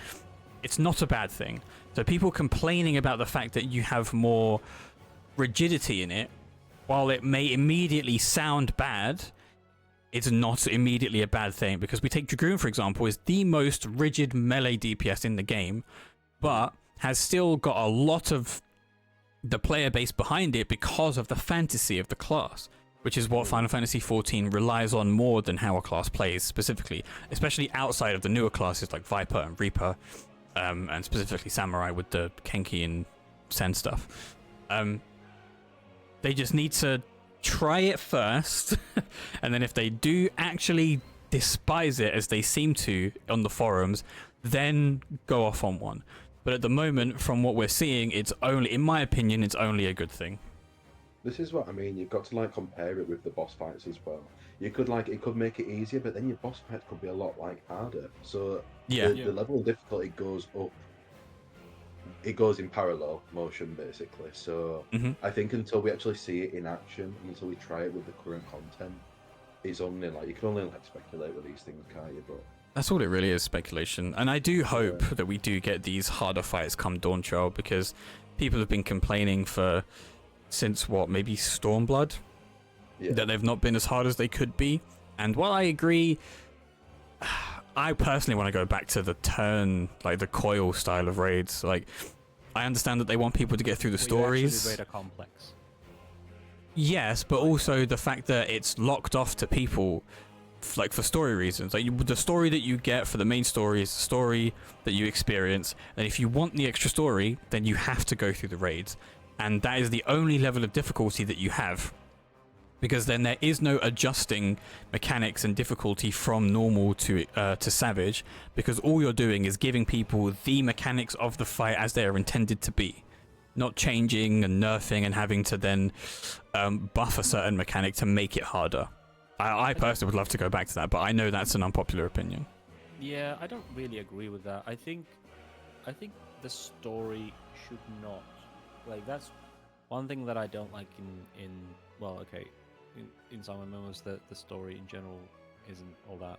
It's not a bad thing. So people complaining about the fact that you have more rigidity in it, while it may immediately sound bad, it's not immediately a bad thing, because we take Dragoon, for example, is the most rigid melee DPS in the game, but has still got a lot of the player base behind it because of the fantasy of the class, which is what Final Fantasy XIV relies on more than how a class plays specifically, especially outside of the newer classes like Viper and Reaper, and specifically Samurai with the Kenki and Sen stuff. They just need to try it first, and then if they do actually despise it, as they seem to on the forums, then go off on one. But at the moment, from what we're seeing, it's only, in my opinion, it's only a good thing. This is what I mean. You've got to like compare it with the boss fights as well. You could like, it could make it easier, but then your boss fights could be a lot like harder. So Yeah. the level of difficulty goes up. It goes in parallel motion basically. So I think until we actually see it in action, until we try it with the current content, it's only like, you can only like speculate with these things, can't you? But That's all it really is, speculation. And I do hope that we do get these harder fights come Dawntrail, because people have been complaining since what, maybe Stormblood, that they've not been as hard as they could be. And while I agree, I personally want to go back to the turn, like the coil style of raids. Like, I understand that they want people to get through the stories. You actually raid a complex. Yes, but also the fact that it's locked off to people like for story reasons. Like the story that you get for the main story is the story that you experience, and if you want the extra story, then you have to go through the raids, and that is the only level of difficulty that you have, because then there is no adjusting mechanics and difficulty from normal to savage, because all you're doing is giving people the mechanics of the fight as they are intended to be, not changing and nerfing and having to then buff a certain mechanic to make it harder. I personally would love to go back to that, but I know that's an unpopular opinion. Yeah, I don't really agree with that. I think the story should not, like, that's one thing that I don't like in Silent Memos, that the story in general isn't all that,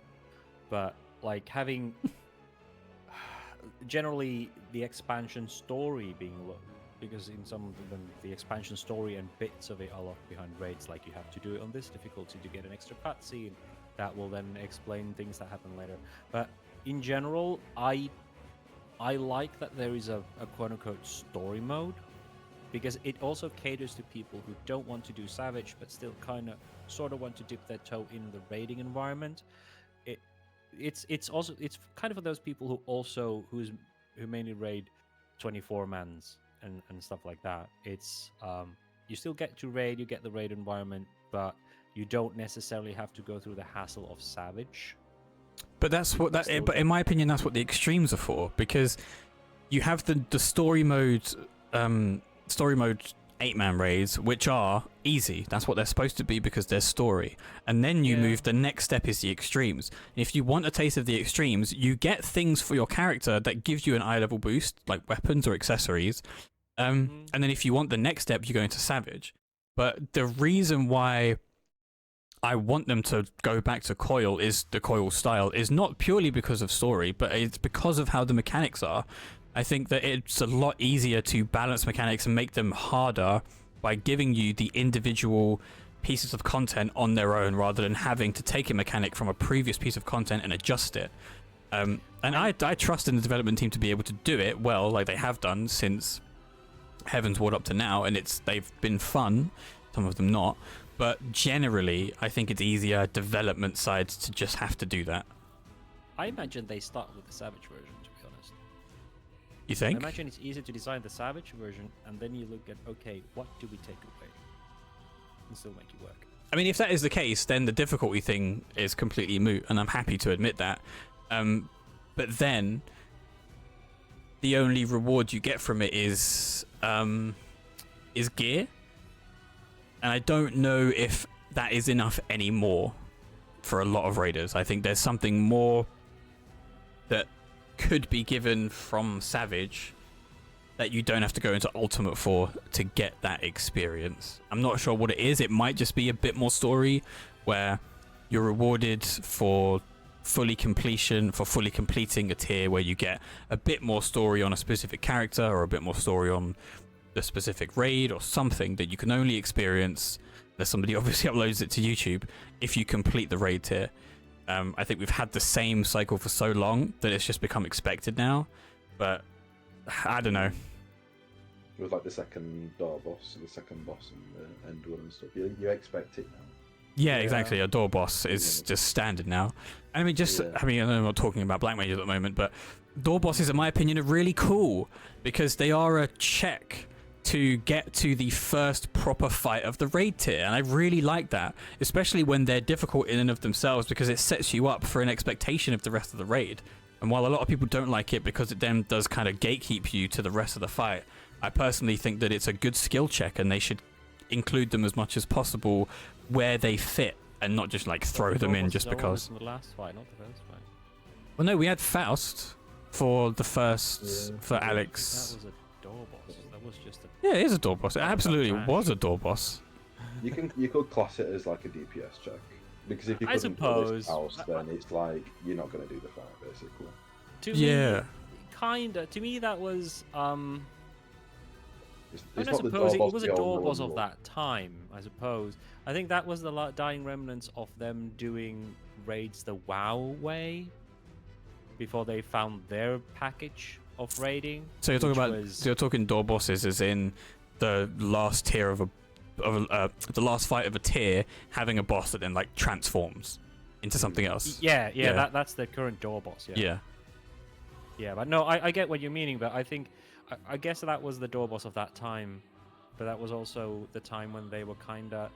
but like having generally the expansion story being low, because in some of them the expansion story and bits of it are locked behind raids, like you have to do it on this difficulty to get an extra cutscene that will then explain things that happen later. But in general, I like that there is a quote-unquote story mode, because it also caters to people who don't want to do Savage but still kind of sort of want to dip their toe in the raiding environment. It's also kind of for those people who mainly raid 24-mans and stuff like that. It's you still get to raid, you get the raid environment, but you don't necessarily have to go through the hassle of Savage. But but in my opinion, that's what the extremes are for, because you have the story mode 8-man raids, which are easy. That's what they're supposed to be, because they're story. And then you move, the next step is the extremes. If you want a taste of the extremes, you get things for your character that gives you an eye level boost, like weapons or accessories. And then if you want the next step, you go into Savage. But the reason why I want them to go back to Coil, is the Coil style, is not purely because of story, but it's because of how the mechanics are. I think that it's a lot easier to balance mechanics and make them harder by giving you the individual pieces of content on their own, rather than having to take a mechanic from a previous piece of content and adjust it. And I trust in the development team to be able to do it well, like they have done since Heaven's Ward up to now, and they've been fun, some of them not. But generally, I think it's easier development sides to just have to do that. I imagine they start with the Savage version, to be honest. You think? I imagine it's easier to design the Savage version, and then you look at, okay, what do we take away? And still make it work. I mean, if that is the case, then the difficulty thing is completely moot, and I'm happy to admit that. But then, the only reward you get from it is gear. And I don't know if that is enough anymore for a lot of raiders. I think there's something more that could be given from Savage that you don't have to go into Ultimate for to get that experience. I'm not sure what it is. It might just be a bit more story, where you're rewarded for fully completing a tier, where you get a bit more story on a specific character, or a bit more story on the specific raid, or something that you can only experience, that somebody obviously uploads it to YouTube, if you complete the raid tier. I think we've had the same cycle for so long that it's just become expected now, but I don't know. It was like the second door boss, and the second boss, and the end one and stuff. You expect it now. Yeah, exactly. A door boss is just standard now. And I mean, I know I'm not talking about Black Mages at the moment, but door bosses, in my opinion, are really cool, because they are a check to get to the first proper fight of the raid tier, and I really like that, especially when they're difficult in and of themselves, because it sets you up for an expectation of the rest of the raid. And while a lot of people don't like it because it then does kind of gatekeep you to the rest of the fight, I personally think that it's a good skill check, and they should include them as much as possible where they fit, and not just like throw them in just because. The last fight, not the first fight. Well, no, we had Faust for the first for Alex. That was a door boss. That was just a. Yeah, it is a door boss. It absolutely was a door boss. You could class it as like a DPS check, because if you couldn't pull this house, then it's like you're not going to do the fight, basically. To me, kinda. To me, that was I suppose it was a door boss of that time. I suppose. I think that was the dying remnants of them doing raids the WoW way, before they found their package of raiding. So you're talking door bosses as in the last tier of the last fight of a tier having a boss that then like transforms. into something else. Yeah. That's the current door boss. Yeah. Yeah, but no, I get what you're meaning, but I think, I guess that was the door boss of that time, but that was also the time when they were kind of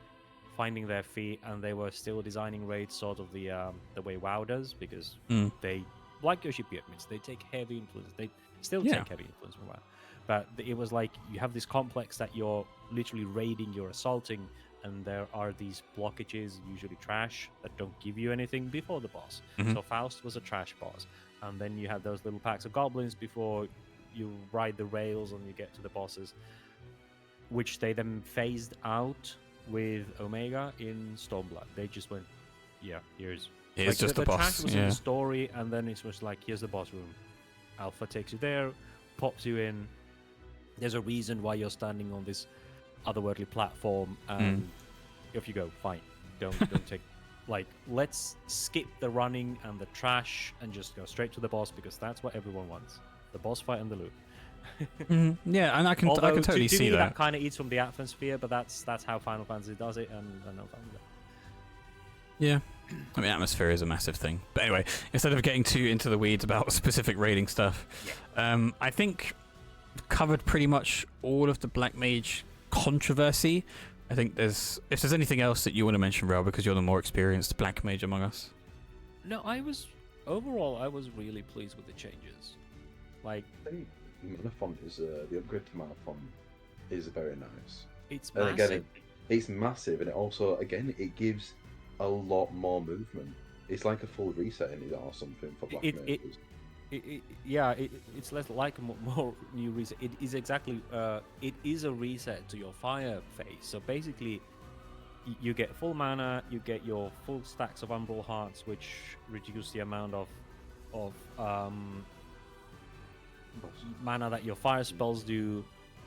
finding their feet and they were still designing raids sort of the way WoW does, because they, like Yoshi-P admits, they take heavy influence. They still take heavy influence from WoW. But it was like, you have this complex that you're literally raiding, you're assaulting, and there are these blockages, usually trash, that don't give you anything before the boss. So Faust was a trash boss. And then you have those little packs of goblins before you ride the rails and you get to the bosses, which they then phased out with Omega in Stormblood. They just went, here's like, just the boss. Trash was in the story, and then it was like, here's the boss room. Alpha takes you there, pops you in. There's a reason why you're standing on this otherworldly platform, and if you go, fine. Don't take. Like, let's skip the running and the trash and just go straight to the boss, because that's what everyone wants. The boss fight and the loot. Yeah, and I can totally see that. That kind of eats from the atmosphere, but that's how Final Fantasy does it, and I know fun with that. Yeah. I mean, atmosphere is a massive thing. But anyway, instead of getting too into the weeds about specific raiding stuff, I think covered pretty much all of the Black Mage controversy. I think if there's anything else that you want to mention, Rhel, because you're the more experienced Black Mage among us. No, overall I was really pleased with the changes. Like, I think Mana Font is the upgrade to Mana Font is very nice. It's and massive. again, it's massive, and it also it gives a lot more movement. It's like a full reset in it or something for Black Mages. It's less like more new reset. It is exactly. It is a reset to your fire phase. So basically, you get full mana. You get your full stacks of Umbral Hearts, which reduce the amount of mana that your fire spells do.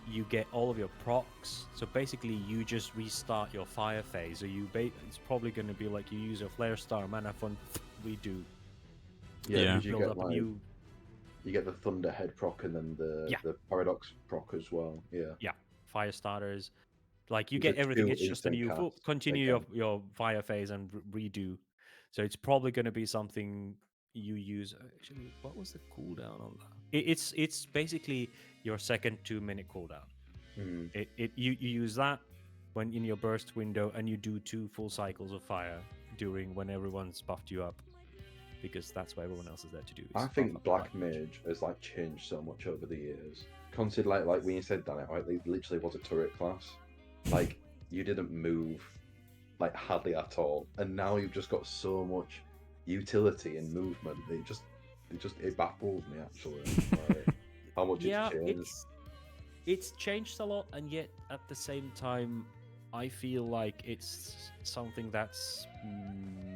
You get all of your procs. So basically, you just restart your fire phase. So it's probably going to be like you use your Flare Star, Mana Font, redo. Yeah, build up a new. You get the Thunderhead proc and then the Paradox proc as well. Yeah. Fire starters. Like, you get everything. It's just a new continue your fire phase and redo. So it's probably going to be something you use. Actually, what was the cooldown on that? It's basically your second 2-minute cooldown. You use that when in your burst window, and you do 2 full cycles of fire when everyone's buffed you up. Because that's what everyone else is there to do. I think Black Mage has like changed so much over the years. Consider like when you said that, it literally was a turret class. Like, you didn't move like hardly at all, and now you've just got so much utility and movement. It baffles me actually. Like, how much it's changed. It's changed a lot, and yet at the same time, I feel like it's something that's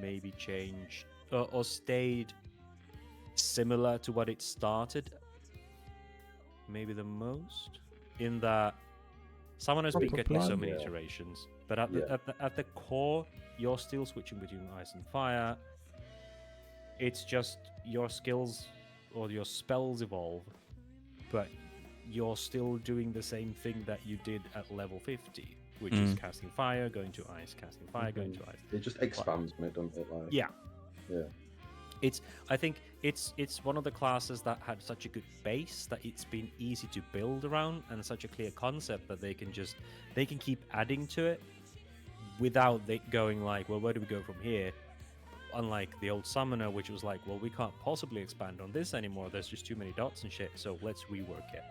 maybe changed. Or stayed similar to what it started, maybe the most, in that Summoner's been getting so many iterations, but at the core, you're still switching between ice and fire. It's just your skills or your spells evolve, but you're still doing the same thing that you did at level 50, which is casting fire, going to ice, casting fire, going to ice. It just expands me, doesn't it? Like, yeah. Yeah. I think it's one of the classes that had such a good base that it's been easy to build around, and such a clear concept that they can keep adding to it without going like, well, where do we go from here? Unlike the old Summoner, which was like, well, we can't possibly expand on this anymore. There's just too many dots and shit, so let's rework it.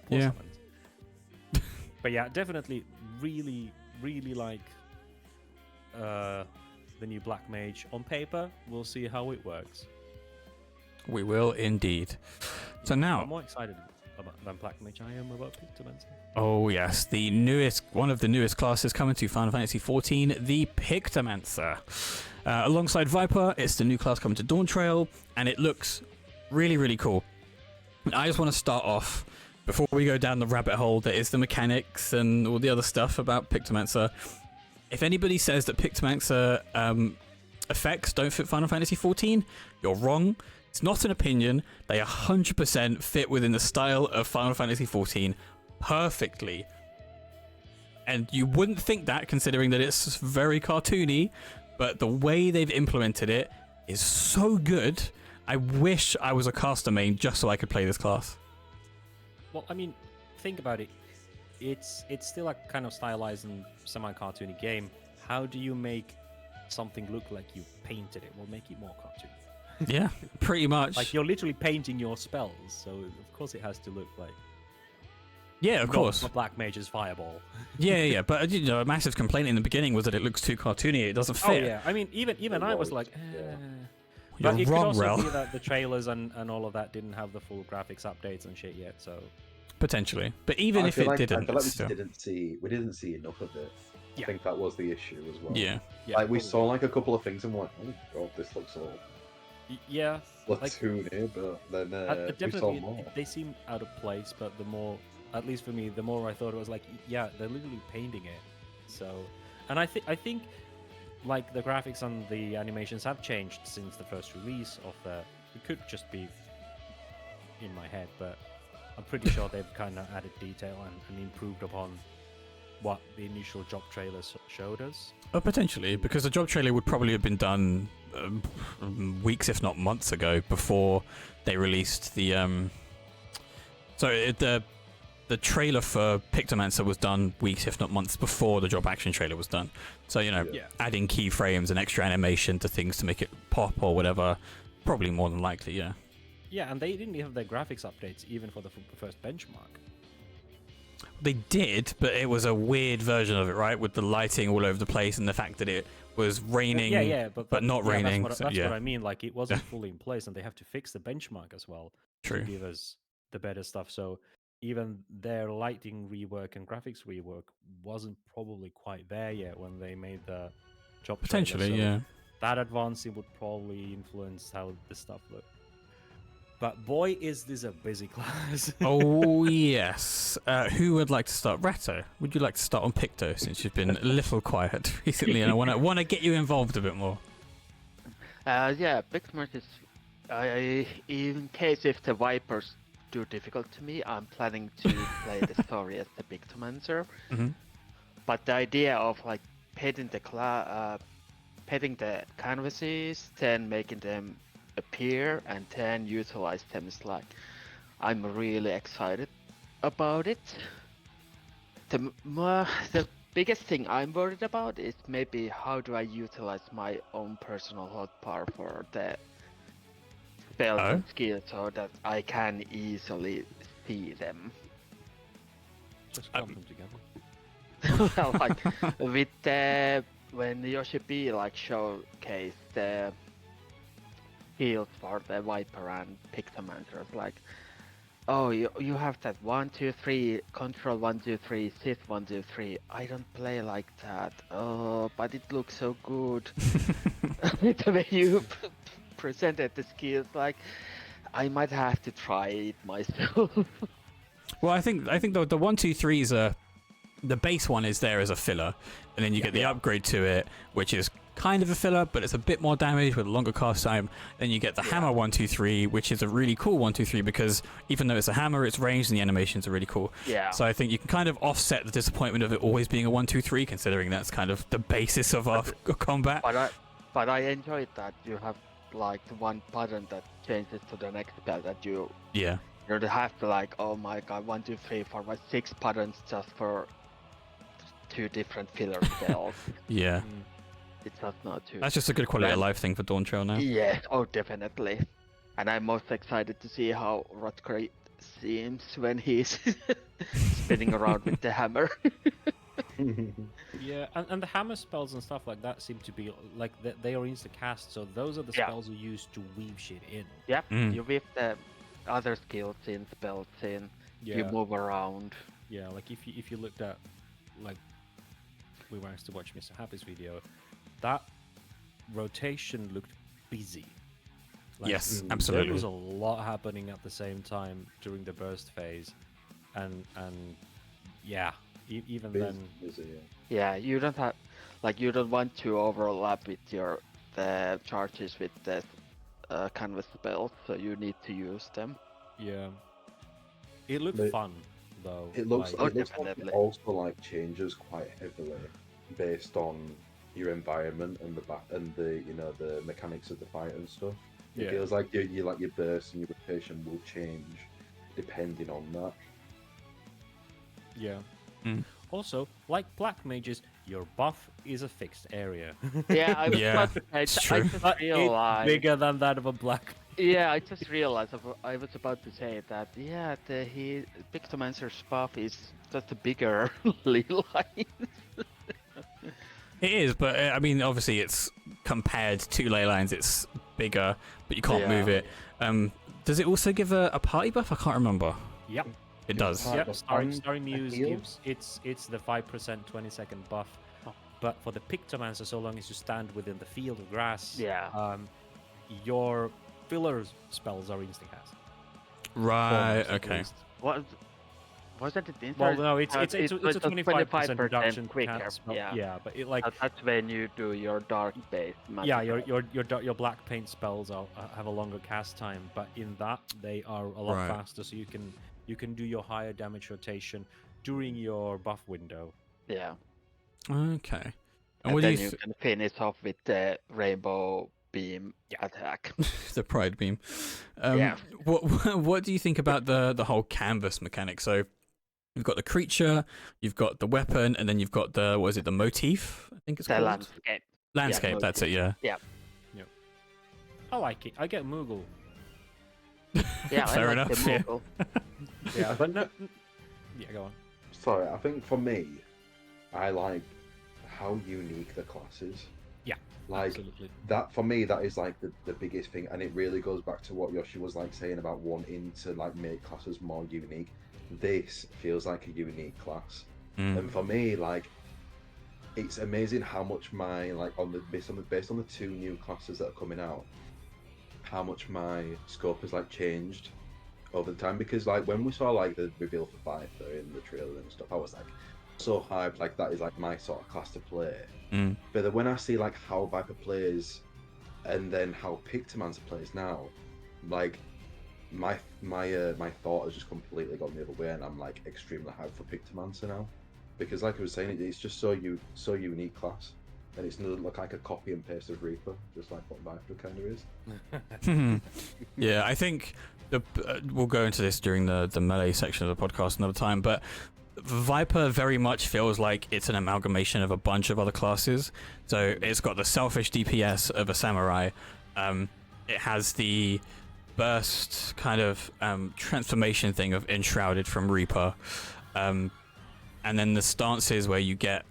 Yeah. But yeah, definitely really, really like the new Black Mage. On paper, we'll see how it works. We will indeed. So now, I'm more excited than Black Mage I am about Pictomancer. Oh yes, one of the newest classes coming to Final Fantasy XIV, the Pictomancer. Alongside Viper, it's the new class coming to Dawntrail, and it looks really, really cool. I just want to start off, before we go down the rabbit hole that is the mechanics and all the other stuff about Pictomancer. If anybody says that Pictomancer effects don't fit Final Fantasy XIV, you're wrong. It's not an opinion. They 100% fit within the style of Final Fantasy XIV perfectly. And you wouldn't think that, considering that it's very cartoony, but the way they've implemented it is so good. I wish I was a caster main just so I could play this class. Well, I mean, think about it. It's still a kind of stylized and semi-cartoony game. How do you make something look like you painted it? Well, make it more cartoony. Yeah, pretty much. Like you're literally painting your spells, so of course it has to look like. Yeah, of course. A black mage's fireball. Yeah. But you know, a massive complaint in the beginning was that it looks too cartoony. It doesn't fit. Oh yeah, I mean, even I was like, You're but it wrong, could also Rhel. be that the trailers and all of that didn't have the full graphics updates and shit yet, so. Potentially, but even I if feel it like, didn't, I feel like it's still... we didn't see enough of it. Yeah. I think that was the issue as well. Yeah. Like we saw like a couple of things and went, oh god, this looks all Yeah. cartoony, but then we saw Definitely, more. they seem out of place, but the more, at least for me, the more I thought it was like, yeah, they're literally painting it. So, and I think like the graphics and the animations have changed since the first release of the. It could just be in my head, but I'm pretty sure they've kind of added detail and improved upon what the initial job trailer showed us. Oh, potentially, because the job trailer would probably have been done weeks, if not months ago, before they released the. The trailer for Pictomancer was done weeks, if not months, before the job action trailer was done. So adding keyframes and extra animation to things to make it pop or whatever, probably more than likely, yeah. Yeah, and they didn't have their graphics updates even for the first benchmark. They did, but it was a weird version of it, right? With the lighting all over the place and the fact that it was raining, but not raining. That's what I mean. Like, it wasn't fully in place, and they have to fix the benchmark as well True. to give us the better stuff. So even their lighting rework and graphics rework wasn't probably quite there yet when they made the job trailer. Potentially, So yeah. that advancing would probably influence how the stuff looked. But boy, is this a busy class. Oh, yes. Who would like to start? R'atoh, would you like to start on Picto, since you've been a little quiet recently, and I want to get you involved a bit more? Yeah, Pictomancer is... in case if the Viper's too difficult to me, I'm planning to play the story as the Pictomancer. Mm-hmm. But the idea of like painting the canvases, then making them appear, and then utilize them is like, I'm really excited about it. The biggest thing I'm worried about is maybe how do I utilize my own personal hotbar for the spells and skills so that I can easily see them. Just clump them together. Well, like with the when Yoshi B like showcase the heals for the Viper and Pictomancer, like, oh, you have that 1, 2, 3 control 1, 2, 3 sit 1, 2, 3. I don't play like that. Oh, but it looks so good. The way you presented the skills, like, I might have to try it myself. Well, I think the 1, 2, 3s are the base one is there as a filler, and then you get the upgrade to it, which is kind of a filler, but it's a bit more damage with a longer cast time. Then you get the hammer 1, 2, 3, which is a really cool 1, 2, 3 because even though it's a hammer, it's ranged and the animations are really cool. Yeah. So I think you can kind of offset the disappointment of it always being a 1, 2, 3, considering that's kind of the basis of our combat. But I enjoyed that you have like one button that changes to the next spell that you don't have to like, oh my god, 1, 2, 3, 4, 5, 6 buttons just for 2 different filler spells. Yeah. It's not too. That's just a good quality of life thing for Dawntrail now. Yeah, oh definitely. And I'm most excited to see how R'atoh seems when he's spinning around with the hammer. Yeah, and the hammer spells and stuff like that seem to be like they are insta-cast, so those are the spells you use to weave shit in. Yep, you weave the other skills in, spells in, you move around. Yeah, like if you looked at, like, we managed to watch Mr. Happy's video, that rotation looked busy. Like, yes, absolutely. There was a lot happening at the same time during the burst phase, and yeah, even then. Yeah, you don't have, like, you don't want to overlap with the charges with the canvas spells, so you need to use them. Yeah, it looked fun though. It looks like, like it also like changes quite heavily based on your environment and the the mechanics of the fight and stuff. It Yeah. feels like your burst and your rotation will change depending on that. Yeah. Mm. Also, like black mages, your buff is a fixed area. Yeah, I was Yeah, about to say, it's I true. just But it's realized. bigger than that of a black. Yeah, I just realized I was about to say that. Yeah, Pictomancer's buff is just a bigger ley line. It is, but I mean, obviously, it's compared to ley lines. It's bigger, but you can't move it. Does it also give a party buff? I can't remember. Yep. It does. Part Yep. the Starry fun Muse appeal? gives it's the 5% 20-second buff, but for the Pictomancer, so long as you stand within the field of grass, Yeah. your filler spells are instant cast. Right. Almost, at Okay. least. Wasn't it inside? Well, no, it's a It was 25% reduction quicker. cast spell. Yeah. Yeah, but it like That's when you do your dark base. yeah, your black paint spells have a longer cast time, but in that they are a lot Right. faster, so you can do your higher damage rotation during your buff window. Yeah. Okay. And And what do then you you can finish off with the rainbow beam attack. the pride beam? Yeah. What do you think about the whole canvas mechanic? So you've got the creature, you've got the weapon, and then you've got the the motif? I think it's The called landscape. landscape. That's it. Yeah. I like it. I get Moogle. Yeah, Fair I like enough, the yeah. Moogle. Yeah, but no. Yeah, go on. Sorry, I think for me, I like how unique the class is. Yeah, Like absolutely. that for me, that is like the biggest thing, and it really goes back to what Yoshi was like saying about wanting to like make classes more unique. This feels like a unique class, and for me, like it's amazing how much my like based on the two new classes that are coming out, how much my scope has like changed over the time. Because like when we saw like the reveal for Viper in the trailer and stuff, I was like so hyped, like that is like my sort of class to play. But then when I see like how Viper plays and then how Pictomancer plays now, like my thought has just completely gone the other way, and I'm like extremely hyped for Pictomancer now, because like I was saying, it's just so unique class, and it doesn't look like a copy and paste of Reaper, just like what Viper kind of is. Yeah, I think we'll go into this during the melee section of the podcast another time, but Viper very much feels like it's an amalgamation of a bunch of other classes. So it's got the selfish DPS of a samurai. It has the burst kind of transformation thing of Enshrouded from Reaper. And then the stances where you've got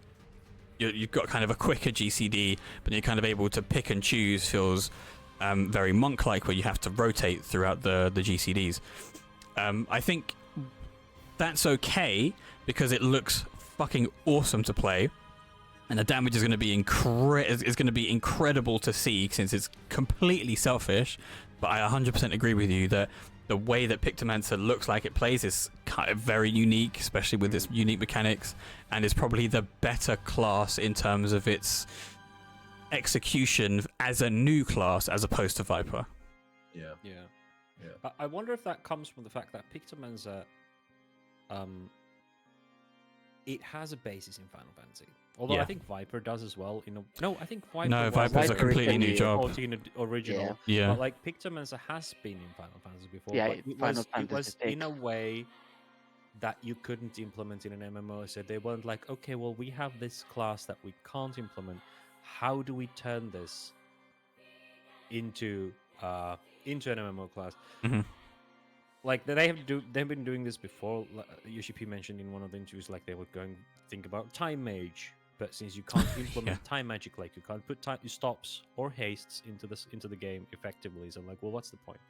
kind of a quicker GCD, but you're kind of able to pick and choose feels very monk-like, where you have to rotate throughout the GCDs. I think that's okay because it looks fucking awesome to play, and the damage is going to be incredible to see since it's completely selfish. But I 100% agree with you that the way that Pictomancer looks like it plays is kind of very unique, especially with its unique mechanics, and is probably the better class in terms of its execution as a new class as opposed to Viper. Yeah. I wonder if that comes from the fact that Pictomancer, it has a basis in Final Fantasy. Although Yeah. I think Viper does as well. No, I think Viper. No, was Viper's a like completely new job. 14 original. Yeah. But like Pictomancer has been in Final Fantasy before. Yeah, but it Final was Fantasy in a VI. way that you couldn't implement in an MMO. So they weren't like, okay, well, we have this class that we can't implement. How do we turn this into an MMO class? Mhm. Like they've been doing this before. Yoshi P mentioned in one of the interviews, like they were going to think about time mage, but since you can't implement time magic, like you can't put time stops or hastes into the game effectively, so I'm like, well, what's the point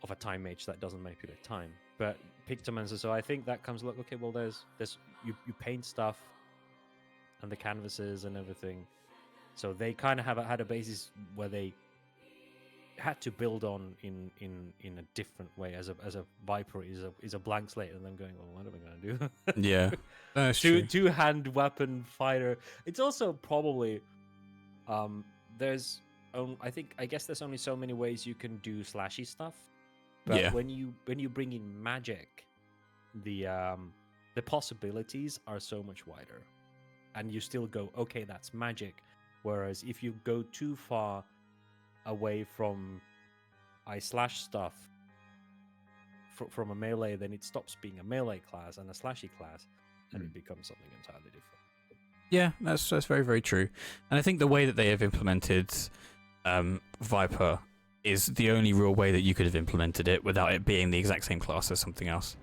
of a time mage that doesn't manipulate time? But Pictomancer, so I think that comes like, okay, well, there's you paint stuff and the canvases and everything, so they kind of had a basis where they had to build on in a different way. As a Viper is a blank slate, and then going, well, what are we gonna do? Yeah, that's true. Two-hand weapon fighter. It's also probably I guess there's only so many ways you can do slashy stuff. But Yeah. when you bring in magic, the possibilities are so much wider. and you still go, okay, that's magic. Whereas if you go too far away from slash stuff from a melee, then it stops being a melee class and a slashy class, and it becomes something entirely different. Yeah, that's very, very true. And I think the way that they have implemented Viper is the only real way that you could have implemented it without it being the exact same class as something else.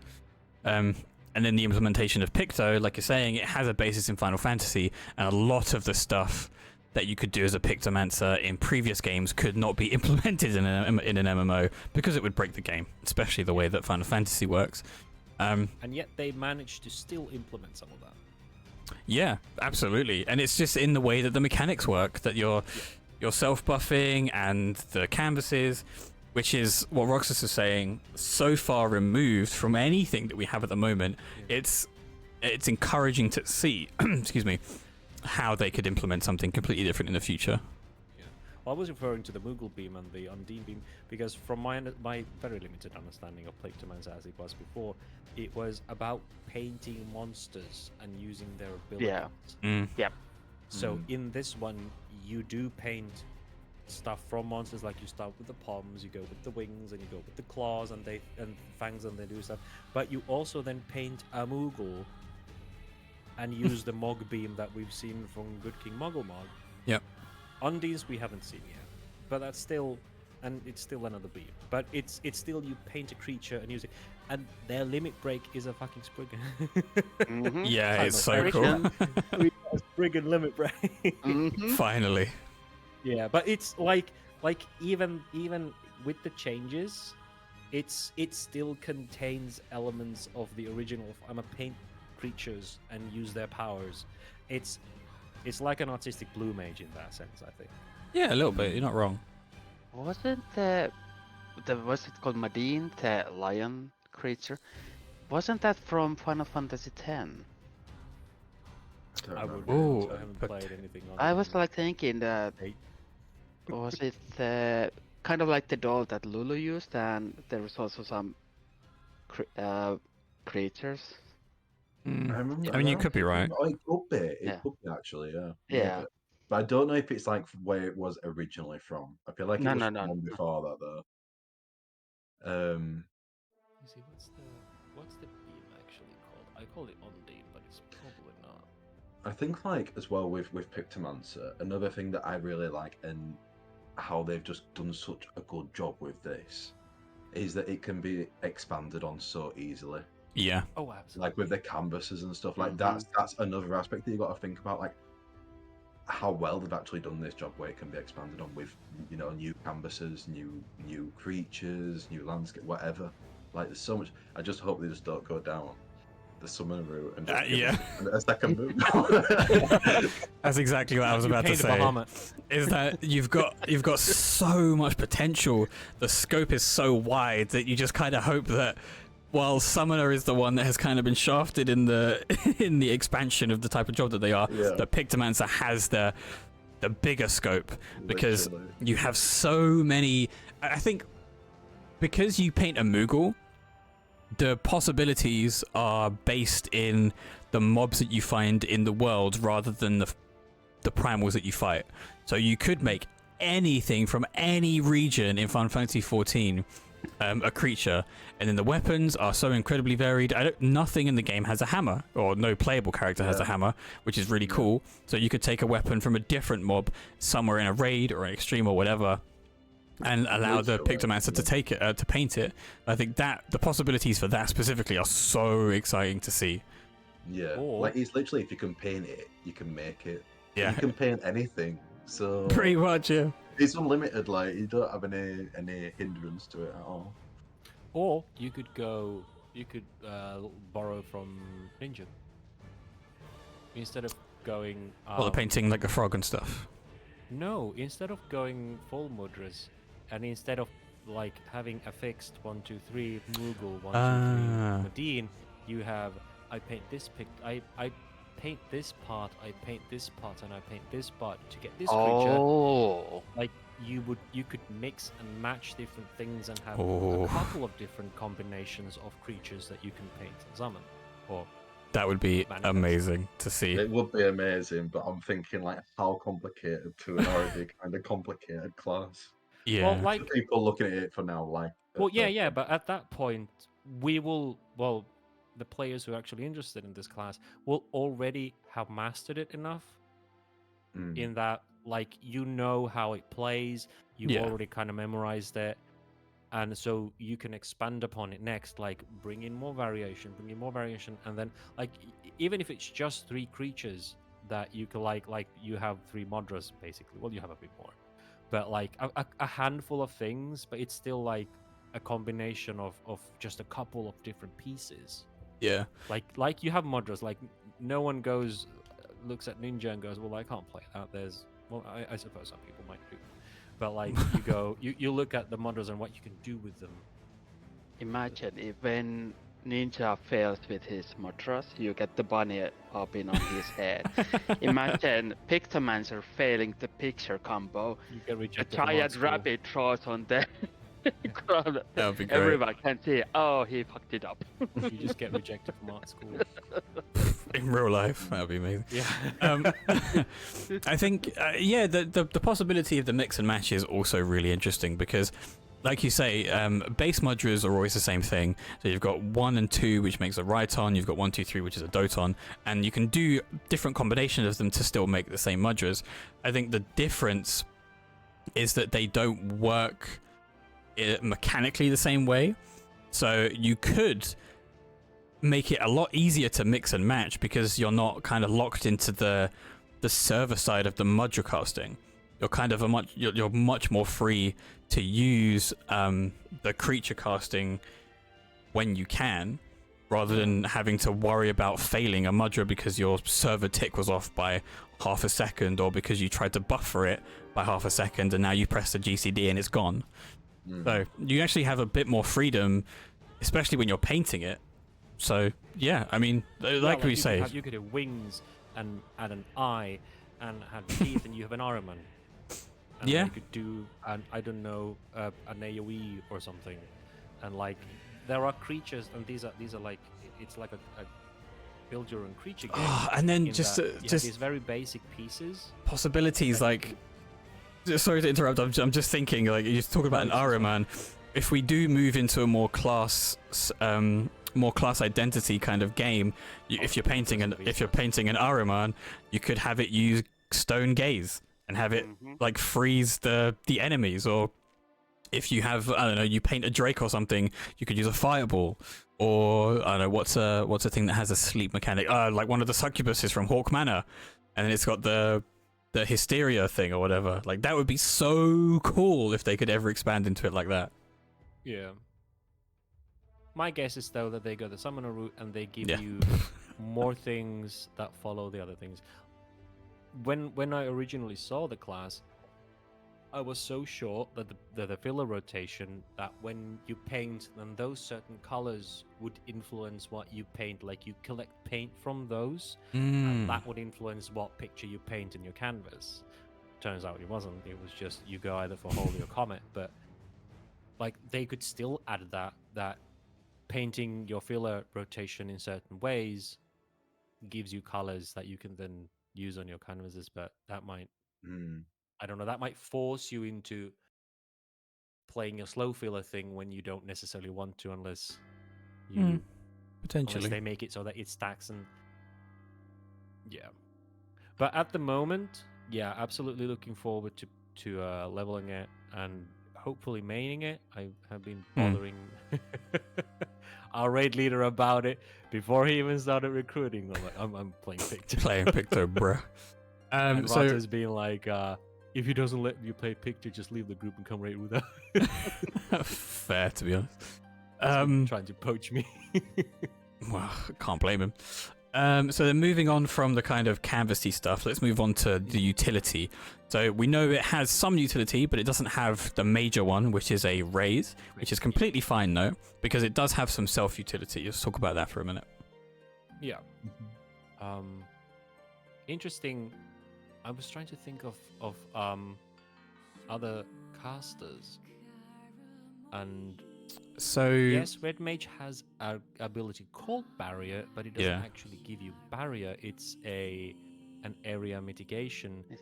And then the implementation of Picto, like you're saying, it has a basis in Final Fantasy, and a lot of the stuff that you could do as a Pictomancer in previous games could not be implemented in an MMO because it would break the game, especially the way that Final Fantasy works. And yet they managed to still implement some of that. Yeah, absolutely. And it's just in the way that the mechanics work, that you're self-buffing and the canvases, which is what Roxas is saying, so far removed from anything that we have at the moment. Yeah. It's encouraging to see, excuse me, how they could implement something completely different in the future. Yeah. Well, I was referring to the Moogle beam and the Undine beam because from my very limited understanding of Pictomancer as it was before, it was about painting monsters and using their abilities. Yeah. Yep. So in this one, you do paint stuff from monsters. Like you start with the palms, you go with the wings, and you go with the claws and fangs, and they do stuff. But you also then paint a Moogle and use the Mog beam that we've seen from Good King Muggle Mog. Yep. Undines we haven't seen yet, but that's still, and it's still another beam. But it's still, you paint a creature and use it, and their limit break is a fucking Spriggan. Mm-hmm. Yeah, it's so cool. Spriggan limit break. Mm-hmm. Finally. Yeah, but it's like even with the changes, it still contains elements of the original. I'm a paint creatures and use their powers. It's like an artistic blue mage in that sense, I think. Yeah, a little bit. You're not wrong. Wasn't was it called Madine, the lion creature? Wasn't that from Final Fantasy X? I would. Ooh, I haven't but played anything on I it. was like thinking that was it kind of like the doll that Lulu used, and there was also some creatures. I remember. I mean, you could be right. Oh, it could be. It Yeah. could be actually. Yeah. Yeah. But I don't know if it's like where it was originally from. I feel like it No, was no, from no, one no. before that though. You see, what's the beam actually called? I call it Undine, but it's probably not. I think like as well with Pictomancer, another thing that I really like and how they've just done such a good job with this is that it can be expanded on so easily. Yeah. Oh, absolutely. Like with the canvases and stuff. Like Mhm. that's another aspect that you got to think about. Like how well they've actually done this job where it can be expanded on with new canvases, new creatures, new landscape, whatever. Like there's so much. I just hope they just don't go down the summon route and just give yeah. us a second move. That's exactly what I was You about to paint a say. Bahamut. Is that you've got so much potential. The scope is so wide that you just kind of hope that while Summoner is the one that has kind of been shafted in the in the expansion of the type of job that they are, Yeah. that Pictomancer has the bigger scope because Literally. you have so many. I think because you paint a Moogle, the possibilities are based in the mobs that you find in the world rather than the primals that you fight. So you could make anything from any region in Final Fantasy 14 a creature, and then the weapons are so incredibly varied. Nothing in the game has a hammer, or no playable character has a hammer, which is really cool. So you could take a weapon from a different mob somewhere in a raid or an extreme or whatever, and allow the Pictomancer to take it, to paint it. I think that the possibilities for that specifically are so exciting to see. Yeah, Or- like it's literally if you can paint it, you can make it. Yeah, You can paint anything. So pretty much. Yeah. it's unlimited. Like you don't have any hindrance to it at all. Or you could borrow from Ninja. Instead of going... Well, the painting like a frog and stuff. No, instead of going full Mudras, and instead of like having a fixed 1, 2, 3 Moogle, 1, 2, 3 Medine, you have I paint this I paint this part, I paint this part, and I paint this part to get this creature. Oh. Like you could mix and match different things and have Oh. a couple of different combinations of creatures that you can paint and summon. Or That would be manifest. amazing to see. It would be amazing, but I'm thinking like how complicated to an already kind of complicated class. Yeah. Well, like, For people looking at it for now, like. well, yeah, but at that point, we will, well, the players who are actually interested in this class will already have mastered it enough in that, like, you know how it plays, you've Yeah. already kind of memorized it, and so you can expand upon it next, like, bring in more variation, and then, like, even if it's just 3 creatures that you can, like you have 3 Modras, basically. Well, you have a bit more. But, like, a handful of things, but it's still, like, a combination of just a couple of different pieces. Yeah. Like you have Modras, like, no one looks at Ninja and goes, well, I can't play that. Well, I suppose some people might do. But, like, you look at the Modras and what you can do with them. Imagine if when Ninja fails with his Modras, you get the bunny popping on his head. Imagine Pictomancer failing the picture combo. You get A rejected from art giant school. rabbit draws on the ground. That would be great. Everyone can see, oh, he fucked it up. You just get rejected from art school. In real life, that would be amazing. Yeah. I think, the possibility of the mix and match is also really interesting because, like you say, base Modras are always the same thing. So you've got 1 and 2, which makes a R'atoh. You've got 1, 2, 3, which is a Doton, and you can do different combinations of them to still make the same Modras. I think the difference is that they don't work mechanically the same way. So you could make it a lot easier to mix and match because you're not kind of locked into the server side of the Modra casting. You're kind of you're much more free to use the creature casting when you can, rather than having to worry about failing a Modra because your server tick was off by half a second, or because you tried to buffer it by half a second and now you press the GCD and it's gone. So you actually have a bit more freedom, especially when you're painting it. So yeah, I mean, like we say, you could have wings and add an eye, and have teeth, and you have an Ahriman. And Yeah. you could do an AoE or something, and, like, there are creatures, and these are like, it's like a build your own creature game. and then in just that you have just these very basic pieces. possibilities, like, sorry to interrupt, I'm just thinking, like, you're talking about an Ahriman. If we do move into a more class identity kind of game, if you're painting an Ahriman, you could have it use Stone Gaze and have it like freeze the enemies. Or if you have, I don't know, you paint a Drake or something, you could use a Fireball. Or I don't know, what's a thing that has a sleep mechanic, like one of the succubuses from Hawk Manor, and then it's got the Hysteria thing or whatever. Like, that would be so cool if they could ever expand into it like that. Yeah. My guess is, though, that they go the summoner route and they give Yeah. you more things that follow the other things. When I originally saw the class, I was so sure that the filler rotation, that when you paint, then those certain colors would influence what you paint. Like, you collect paint from those, and that would influence what picture you paint in your canvas. Turns out it wasn't. It was just you go either for Holy or Comet. But, like, they could still add that painting your filler rotation in certain ways gives you colors that you can then use on your canvases. But that might, I don't know, that might force you into playing a slow filler thing when you don't necessarily want to, unless Potentially they make it so that it stacks. And yeah, but at the moment, yeah, absolutely looking forward to leveling it and hopefully maining it. I have been bothering our raid leader about it before he even started recruiting. I'm like, I'm playing Picto. playing Picto, bruh. And So R'atoh's being like, if he doesn't let you play Picto, just leave the group and come raid with us. fair, to be honest. Trying to poach me. Well, can't blame him. So then, moving on from the kind of canvassy stuff, let's move on to the utility. So we know it has some utility, but it doesn't have the major one, which is a raise, which is completely fine though, because it does have some self-utility. Let's talk about that for a minute. Yeah. Interesting. I was trying to think of other casters, and So Yes, Red Mage has an ability called Barrier, but it doesn't Yeah. actually give you Barrier. It's an area mitigation. Yes.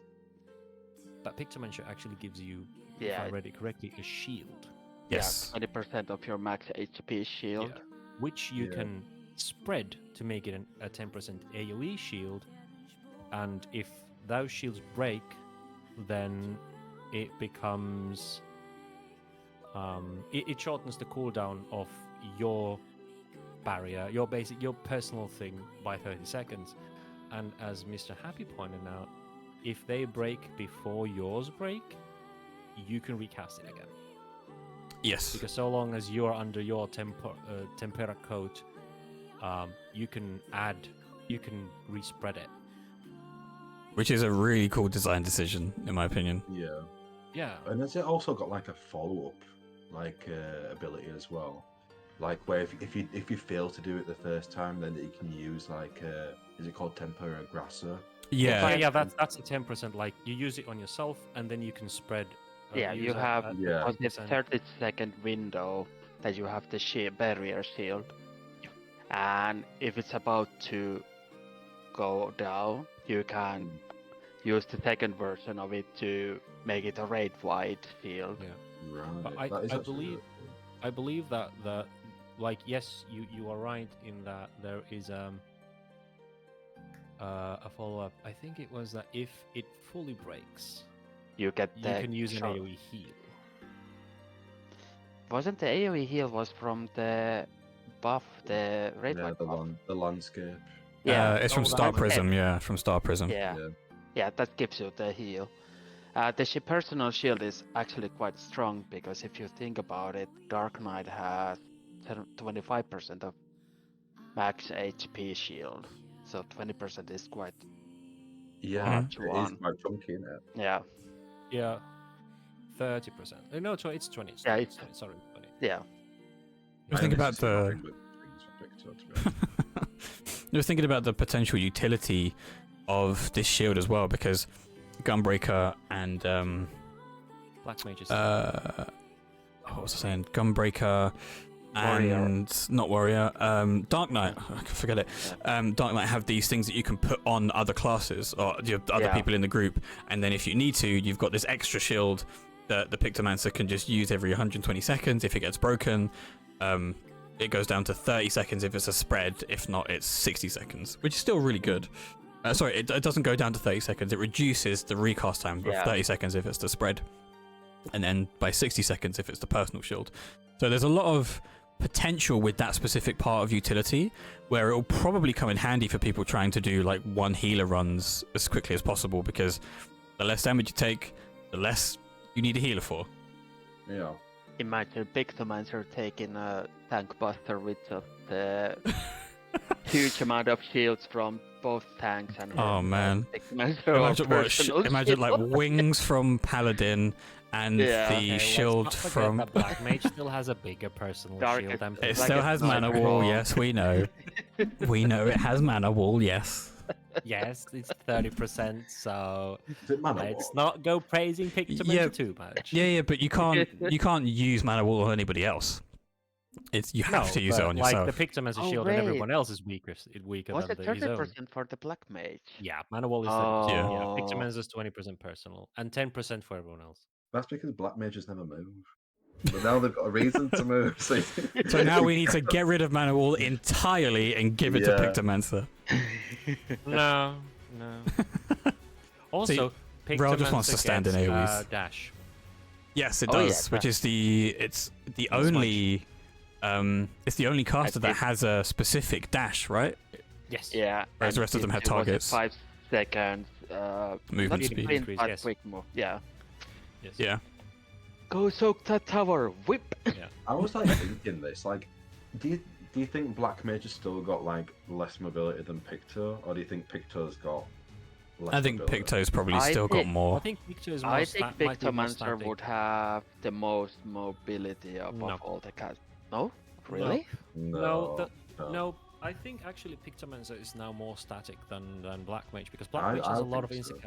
But Pictomancer actually gives you, if Yeah, I read it correctly, a shield. yes, 20% of your max HP shield. Yeah. Which you Yeah. can spread to make it a 10% AoE shield. And if those shields break, then it becomes... it shortens the cooldown of your barrier, your personal thing by 30 seconds. And as Mr. Happy pointed out, if they break before yours break, you can recast it again. yes. Because so long as you're under your tempera coat, you can respread it. Which is a really cool design decision, in my opinion. Yeah. Yeah. And has it also got like a follow-up, like ability as well? Like where if you fail to do it the first time, then you can use like is it called Tempera Grassa? Yeah, Yeah, that's a 10%. Like you use it on yourself, and then you can spread. Yeah, you use have Yeah. on the 10%. 30-second window that you have the barrier shield. And if it's about to go down, you can use the second version of it to make it a raid wide shield. Yeah. Right. But That is I actually believe really cool. I believe that like yes, you are right in that there is a follow-up. I think it was that if it fully breaks, You get you the can use an short- AoE heal. Wasn't the AoE heal was from the buff, the raid Yeah, wide buff? the landscape. Yeah, it's from Oh, Star that- Prism. Yeah, from Star Prism. yeah, Yeah. yeah, that gives you the heal. The personal shield is actually quite strong because if you think about it, Dark Knight has 25% of max HP shield, so 20% is quite Yeah, large it is one. quite chunky, isn't it? Yeah, Yeah, 30%. No, so it's 20. Yeah, it's- 20. Sorry, 20. yeah. I was thinking about honestly see the. nothing but things for Victor, to be honest. I was thinking about the potential utility of this shield as well, because Gunbreaker and Black Mage is what was I saying? Gunbreaker Warrior. and not Warrior. Dark Knight. I can forget it. Dark Knight have these things that you can put on other classes or the other Yeah. people in the group, and then if you need to, you've got this extra shield that the Pictomancer can just use every 120 seconds. If it gets broken, it goes down to 30 seconds if it's a spread. If not, it's 60 seconds, which is still really good. Sorry, it doesn't go down to 30 seconds. It reduces the recast time of Yeah. 30 seconds if it's the spread, and then by 60 seconds if it's the personal shield. So there's a lot of potential with that specific part of utility, where it will probably come in handy for people trying to do like one healer runs as quickly as possible, because the less damage you take, the less you need a healer for. Yeah. Imagine Pictomancer taking a tank buster with the huge amount of shields from both tanks and Oh, man. Pictomancer Imagine like wings from Paladin and Yeah. the Okay, let's shield not forget from. that Black Mage still has a bigger personal Darkest- shield than It Like still a has mana sniper. wall. Yes, we know. We know it has mana wall. Yes. Yes, it's 30%, so Is it mana let's wall? not go praising Pictomancer Yeah. too much. Yeah, but you can't use mana wall on anybody else. You have to use it but on yourself. Like the Pictomancer Oh, shield and wait. everyone else is weaker Was it than his own. 30% for the Black Mage? Yeah, mana wall is 30%. Yeah. Yeah, Oh. Pictomancer's 20% personal and 10% for everyone else. That's because black mages never move. But now they've got a reason to move. So, So now we need to get rid of mana wall entirely and give it to Yeah. Pictomancer. No. Also, Rhel just wants to Pictomancer stand in gets, AoEs. dash. Yes, it Oh, yeah, does. Which is it's the Not as much. only it's the only caster that think- has a specific dash, right? Yes. Yeah. Whereas the and rest of them it have was a targets. 5 seconds Movement not speed. sprint, Increase, but yes. quick move. Yeah. Yes. Yeah. Go soak that tower, whip. I was like thinking this, like, do you think black mage has still got like less mobility than Picto, or do you think Picto's got less I think mobility? Picto's probably I still got think- I more. think Picto is more I think might be more Pictomancer static. would have the most mobility above No. all the cats. No? Really? No, No, I think actually Pictomancer is now more static than Black Mage, because Black I- Mage has I a lot of think so.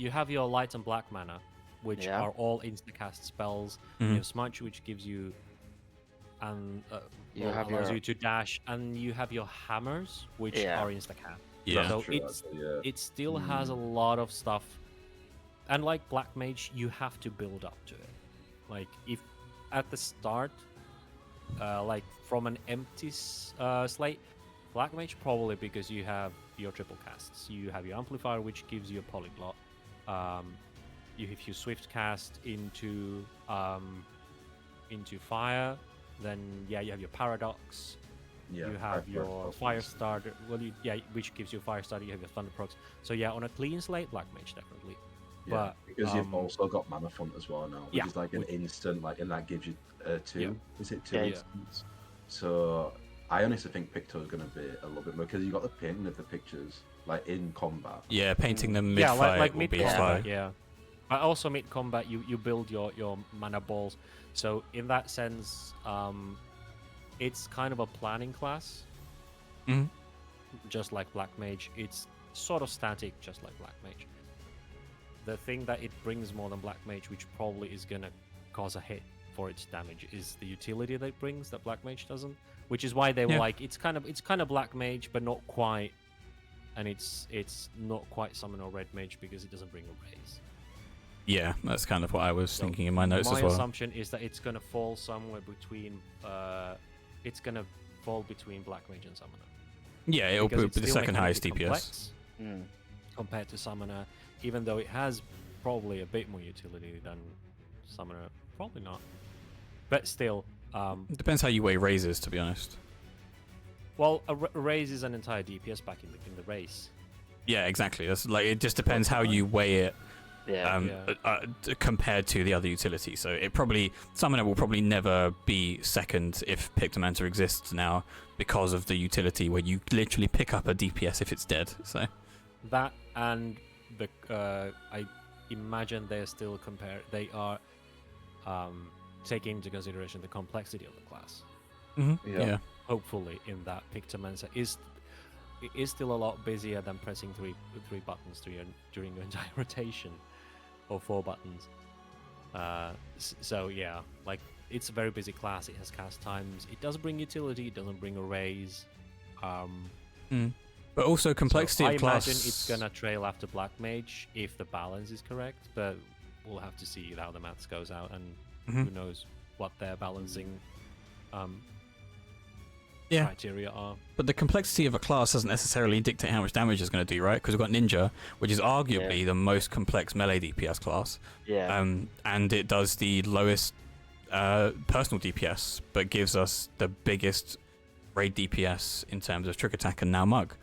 you have your light and black mana, which Yeah. are all instacast spells. Mhm. You have smudge, which gives you and You well, have allows your- you to dash, and you have your hammers, which Yeah. are instacast. Yeah. So True, it's actually, yeah. it still has a lot of stuff, and like Black Mage, you have to build up to it. Like if at the start, like from an empty slate, Black Mage probably because you have your triple casts, you have your amplifier, which gives you a polyglot. If you swift cast into fire, then yeah, you have your paradox. Yeah, You have I've your heard fire those. starter. Well, which gives you fire starter. You have your thunder procs. So yeah, on a clean slate, Black Mage definitely. Yeah, But because you've also got mana font as well now, which yeah, is like an which- instant, like, and that gives you 2. Yeah. Is it 2 Yeah. instants? So I honestly think Picto is going to be a little bit more because you got the pin of the pictures, like in combat. Yeah, painting them yeah, mid-fight like will mid be combat, combat. slow. Yeah, but also mid combat, you build your mana balls. So in that sense, it's kind of a planning class, Mhm. just like Black Mage. It's sort of static, just like Black Mage. The thing that it brings more than Black Mage, which probably is gonna cause a hit for its damage, is the utility that it brings that Black Mage doesn't. Which is why they were Yeah. like, it's kind of Black Mage, but not quite, and it's not quite Summon or Red Mage because it doesn't bring a raise. Yeah, that's kind of what I was So thinking in my notes my as well. assumption is that it's gonna fall somewhere between, it's gonna fall between Black Mage and Summoner. Yeah, it'll Because be it's the still second highest mechanically DPS. complex compared to Summoner, even though it has probably a bit more utility than Summoner. Probably not, but still. It depends how you weigh raises, to be honest. Well, a raise is an entire DPS back in the race. Yeah, exactly. That's like it just depends how you weigh it Yeah. compared to the other utility. So it probably Summoner will probably never be second if Pictomancer exists now because of the utility where you literally pick up a DPS if it's dead. So That and the I imagine they're still they are taking into consideration the complexity of the class. yeah. Hopefully, in that Pictomancer is still a lot busier than pressing three buttons during your entire rotation, or 4 buttons. So yeah, like it's a very busy class. It has cast times. It does bring utility. It doesn't bring a raise. But also complexity I of class. imagine it's gonna trail after Black Mage if the balance is correct, but we'll have to see how the maths goes out, and who knows what their balancing Yeah. criteria are. But the complexity of a class doesn't necessarily dictate how much damage it's going to do, right? Because we've got Ninja, which is arguably the most complex melee DPS class. Yeah. And it does the lowest personal DPS, but gives us the biggest raid DPS in terms of trick attack and now mug.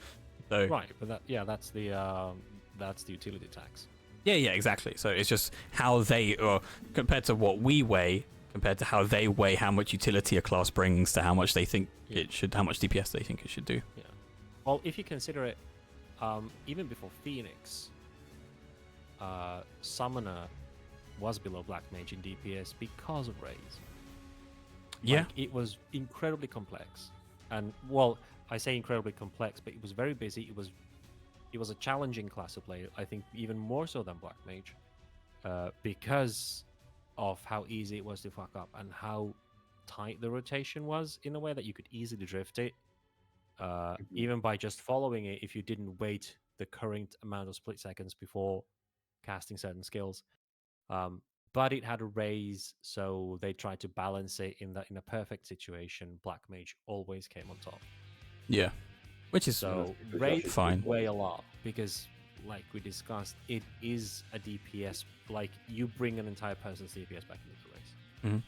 So Right, but that's the utility tax. yeah, exactly. So it's just how they, or compared to what we weigh, compared to how they weigh how much utility a class brings to how much they think it should, how much DPS they think it should do. Yeah. Well, if you consider it, even before Phoenix, Summoner was below Black Mage in DPS because of Raise. Yeah. Like, it was incredibly complex, and well, I say incredibly complex, but it was very busy. It was a challenging class to play. I think even more so than Black Mage, because of how easy it was to fuck up and how tight the rotation was, in a way that you could easily drift it, even by just following it if you didn't wait the current amount of split seconds before casting certain skills. But it had a raise, so they tried to balance it in a perfect situation. Black Mage always came on top. Yeah. Which is So Which raise actually fine. weigh a lot because, like we discussed, it is a DPS. Like you bring an entire person's DPS back into the race.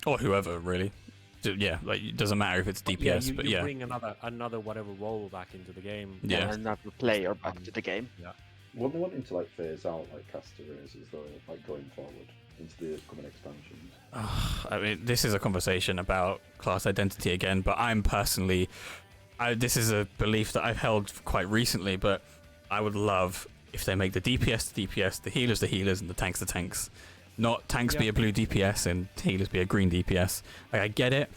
or whoever really. Yeah, like it doesn't matter if it's DPS, but you yeah. bring another whatever role back into the game. Yeah. Another player back to the game. What they wanting to like phase out like caster raises though, like going forward into the upcoming expansions. I mean, this is a conversation about class identity again, but I'm personally, this is a belief that I've held quite recently, but I would love if they make the DPS the DPS, the healers, and the tanks. Not tanks be a blue DPS and healers be a green DPS. Like, I get it.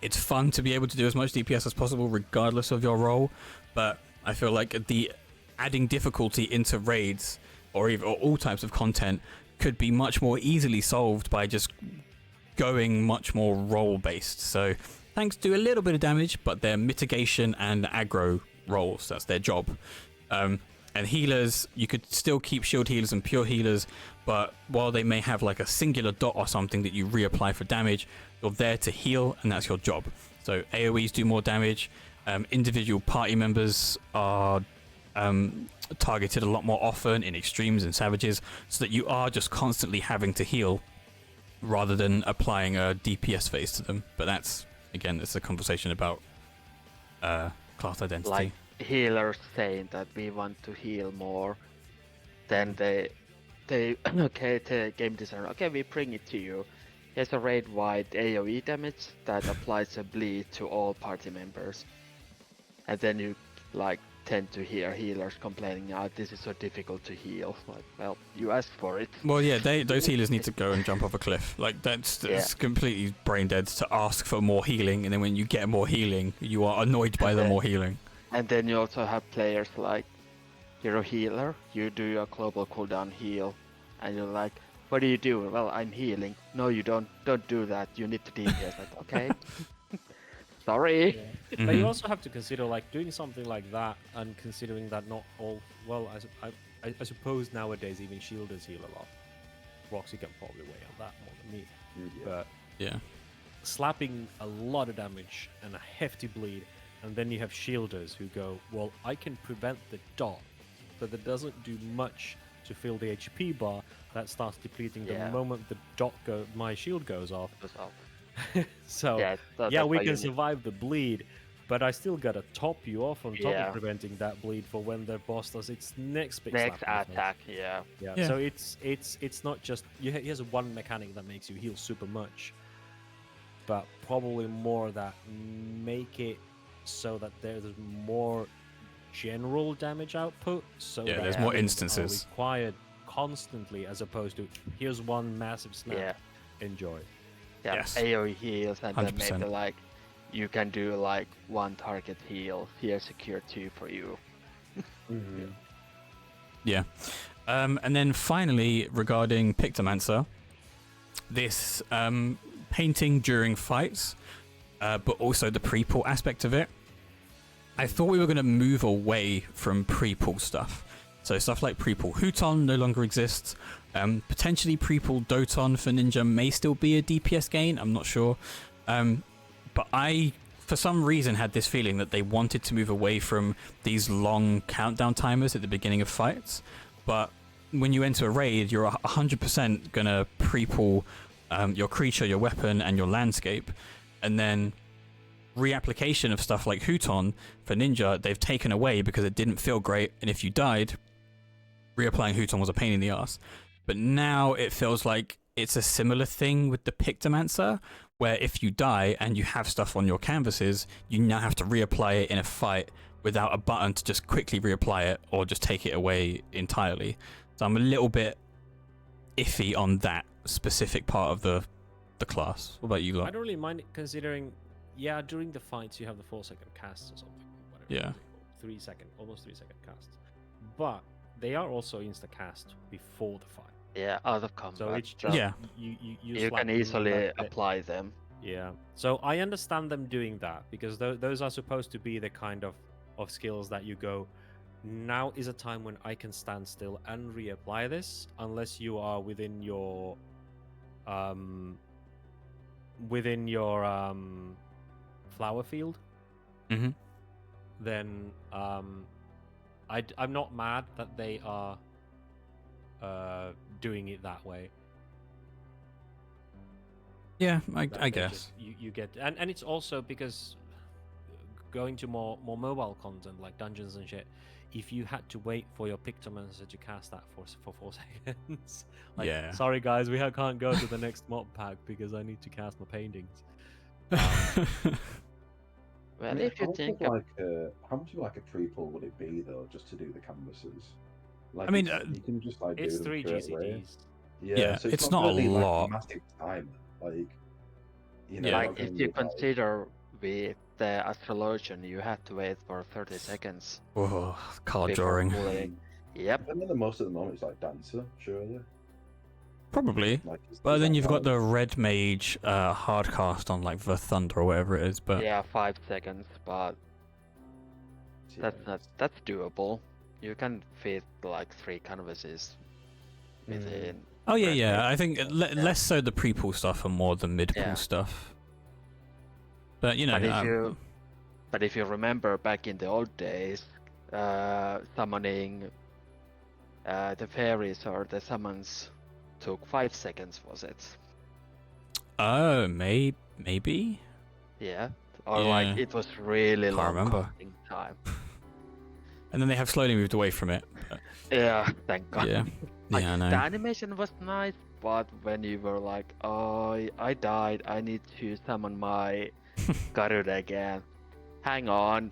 It's fun to be able to do as much DPS as possible regardless of your role, but I feel like the adding difficulty into raids or all types of content could be much more easily solved by just going much more role based. So tanks do a little bit of damage, but they're mitigation and aggro roles. That's their job. And healers, you could still keep shield healers and pure healers, but while they may have like a singular dot or something that you reapply for damage, you're there to heal, and that's your job. So AoEs do more damage. Individual party members are targeted a lot more often in extremes and savages, so that you are just constantly having to heal rather than applying a DPS phase to them. But that's, again, it's a conversation about class identity. Like healers saying that we want to heal more, then they okay, the game designer, okay, we bring it to you. Here's a raid-wide AoE damage that applies a bleed to all party members. And then you like tend to hear healers complaining, this is so difficult to heal. Like, well, you asked for it. Well, yeah, those healers need to go and jump off a cliff. Like, that's completely brain dead to ask for more healing, and then when you get more healing, you are annoyed by the more healing. And then you also have players like, you're a healer, you do your global cooldown heal, and you're like, what do you do? Well, I'm healing. No, you don't do that. You need to DPS. Like, okay. Sorry. Yeah. But you also have to consider like doing something like that, and considering that not all. Well, I suppose nowadays even shielders heal a lot. Roxy can probably weigh on that more than me. But yeah, slapping a lot of damage and a hefty bleed, and then you have shielders who go, well, I can prevent the dot, but that doesn't do much to fill the HP bar. That starts depleting the moment the my shield goes off. So yeah, we can survive the bleed, but I still gotta top you off on top of preventing that bleed for when the boss does its next big attack. Yeah. So it's not just he has one mechanic that makes you heal super much, but probably more that make it so that there's more general damage output. So that there's more instances required constantly, as opposed to here's one massive snap. Enjoy. Yeah, yes. AoE heals, and 100%. then maybe like you can do like one target heal. Here's a cure 2 for you. Yeah. And then finally, regarding Pictomancer, this painting during fights, but also the pre-pull aspect of it, I thought we were going to move away from pre-pull stuff. So stuff like pre-pull Huton no longer exists. Potentially pre-pull Doton for Ninja may still be a DPS gain, I'm not sure. But I, for some reason, had this feeling that they wanted to move away from these long countdown timers at the beginning of fights. But when you enter a raid, you're 100% going to pre-pull your creature, your weapon, and your landscape. And then reapplication of stuff like Huton for Ninja, they've taken away because it didn't feel great. And if you died, reapplying Huton was a pain in the ass. But now it feels like it's a similar thing with the Pictomancer, where if you die and you have stuff on your canvases, you now have to reapply it in a fight without a button to just quickly reapply it or just take it away entirely. So I'm a little bit iffy on that specific part of the class. What about you lot? I don't really mind it, considering, during the fights you have the 4-second casts or something. Whatever. 3 second, almost 3 second casts. But they are also insta-cast before the fight. Yeah, out of combat. So it's just, you can easily apply them. Yeah. So I understand them doing that, because those are supposed to be the kind of skills that you go, now is a time when I can stand still and reapply this, unless you are within your flower field. Then I'm not mad that they are doing it that way. Yeah, I guess. You get, and it's also because going to more mobile content like dungeons and shit, if you had to wait for your Pictomancer to cast that for 4 seconds, like, sorry guys, we can't go to the next mod pack because I need to cast my paintings. Well, if you think how much of like a pre-pull would it be though, just to do the canvases? Like, I mean, you can just like it's do 3 them straight away. GCDs. Yeah, so it's not really, a lot. Like, massive time, like, you know. like if you consider with the astrologian, you have to wait for 30 seconds. Oh, card before drawing. pulling. Yep. I think the most at the moment is like Dancer, surely. Probably. Like, But then that you've got right? the red mage hard cast on like the thunder or whatever it is. But Yeah, 5 seconds, but that's doable. You can fit like 3 canvases within. oh yeah, red yeah. mage. I think less so the pre-pull stuff and more the mid-pull Yeah. stuff. But you know, But if you remember back in the old days, summoning the fairies or the summons took 5 seconds, was it? oh, maybe. Yeah. Or like Yeah. it was really Can't long remember. counting time. And then they have slowly moved away from it. But, Yeah, thank God. yeah, Like, yeah, I know. the animation was nice, but when you were like, oh, I died, I need to summon my Garuda again. Hang on.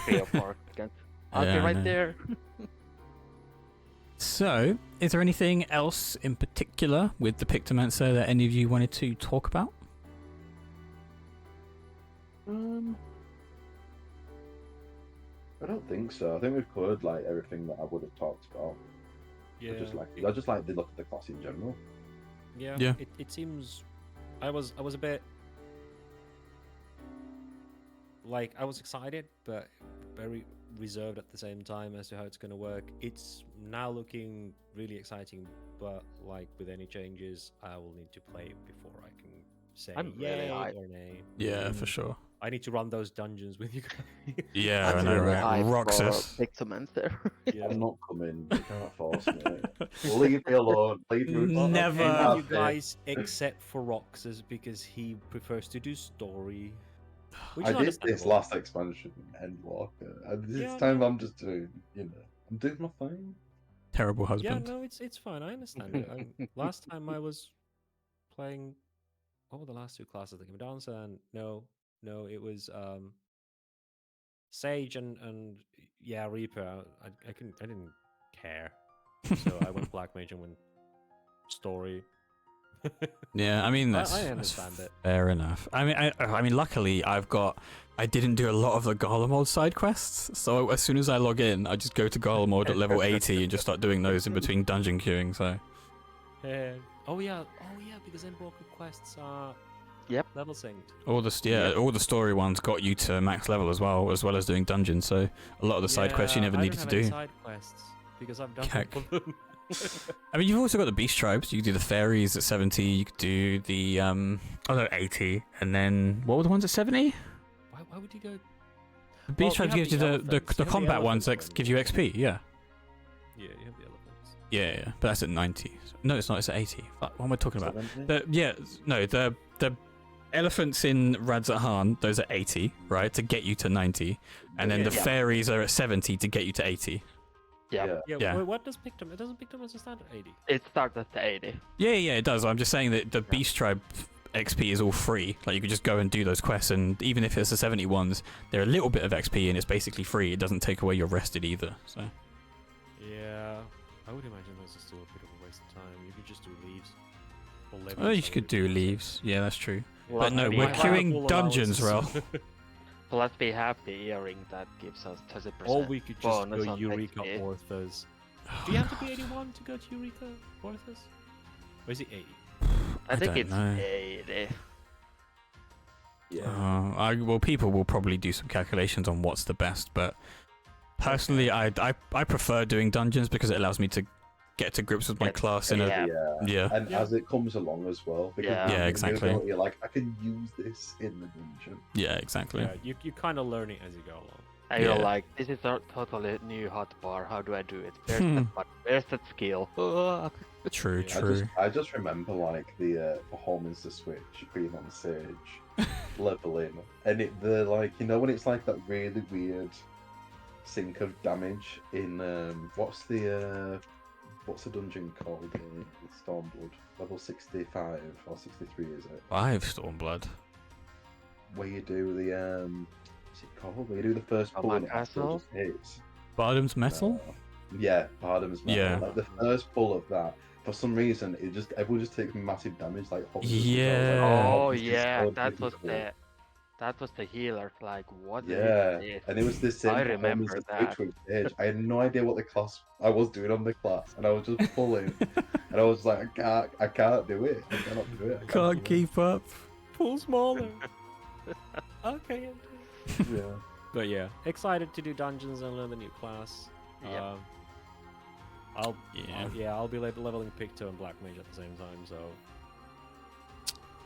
3 or 4 seconds. I'll Yeah, be I right know. there. So, is there anything else in particular with the Pictomancer that any of you wanted to talk about? I don't think so. I think we've covered like everything that I would have talked about. Yeah. I just like the look of the class in general. Yeah. Yeah. It seems. I was a bit. Like I was excited, but very reserved at the same time as to how it's gonna work. It's now looking really exciting, but like with any changes, I will need to play it before I can say I'm really yay hyped. or nay. Yeah, for sure. I need to run those dungeons with you guys. Yeah, I I'm know, really right? hyped Roxas. for Pictomancer. Yeah. I'm not coming. You can't force me. Leave me alone. Leave me. Well, Never. okay, Not you fair. guys, except for Roxas, because he prefers to do story. Which I is did this understandable. last expansion, Endwalker, and this Yeah, time no. I'm just doing, I'm doing my thing. Terrible Yeah, husband. no, it's fine. I understand it. Last time I was playing, what were the last 2 classes? Like Dancer and no, it was Sage and yeah, Reaper. I didn't care, so I went Black Mage and went story. Yeah, I mean that's, I that's understand it. fair enough. I mean, luckily I didn't do a lot of the Garlemald side quests, so as soon as I log in, I just go to Garlemald at level 80 and just start doing those in between dungeon queuing. So Oh yeah, because Endwalker quests are Yep. level synced. all the story ones got you to max level as well as doing dungeons. So a lot of the side quests you never I needed don't to have any do. side quests because I've done Heck. all of them. I mean, you've also got the beast tribes. You could do the fairies at 70. You could do the 80, and then what were the ones at 70? Why would you go? The beast Well, tribes you gives you have the the elephants. You have the combat ones elephants that give you XP. Yeah. Yeah, you have the elephants. Yeah, but that's at 90. No, it's not. It's at 80. Fuck, what am I talking about? 70? The elephants in Radzat those are 80, right, to get you to 90, and then the Yeah. fairies are at 70 to get you to 80. Yeah. Yeah. Yeah. Wait, what does Pictomancer? Doesn't Pictomancer start at 80? It starts at 80. Yeah, it does. I'm just saying that the beast tribe XP is all free. Like you could just go and do those quests, and even if it's the 70 ones, they're a little bit of XP and it's basically free. It doesn't take away your rested either. So Yeah, I would imagine those are still a bit of a waste of time. You could just do leaves. Or oh, levels, you I could would do say. leaves. Yeah, that's true. Plus But no, we we're have- queuing Full dungeons, allowances. Rhel. Plus we have the earring that gives us 30%. Or we could just bonus go on Eureka XP. Orthas. Do you have to be 81 to go to Eureka Orthas? Or is it 80? I think don't it's know. 80. Yeah. Well, people will probably do some calculations on what's the best, but personally, I prefer doing dungeons because it allows me to get to grips with my Get- class in a yeah. yeah. And Yeah. as it comes along as well. Because Yeah. you Yeah, know, exactly. You're like, I can use this in the dungeon. Yeah, exactly. Yeah, you kind of learn it as you go along. And you're Yeah. like, this is a totally new hotbar. How do I do it? Where's Hmm. that button? Where's that skill? True, Yeah. true. I just remember like the performance to Switch being on Sage, leveling, and the like when it's like that really weird sync of damage in what's the dungeon called in Stormblood, level 65 or 63 is it? 5 Stormblood. Where you do the what's it called? Where you do the first Oh, pull my and it still castle? just hits. Bardam's Metal? Yeah, Bardam's Metal. Yeah. Like the first pull of that, for some reason, everyone just takes massive damage. Like Yeah. Oh this is yeah, so that was difficult. that was the healer. Like, what? Yeah, Is this? and it was the same I performance remember as that. Twitch with Mage. I had no idea what the class I was doing on the class, and I was just pulling, and I was like, I can't do it. I cannot do it. Can't keep up. Pull smaller. Okay. Yeah. But yeah, excited to do dungeons and learn the new class. Yep. I'll be leveling Picto and Black Mage at the same time. So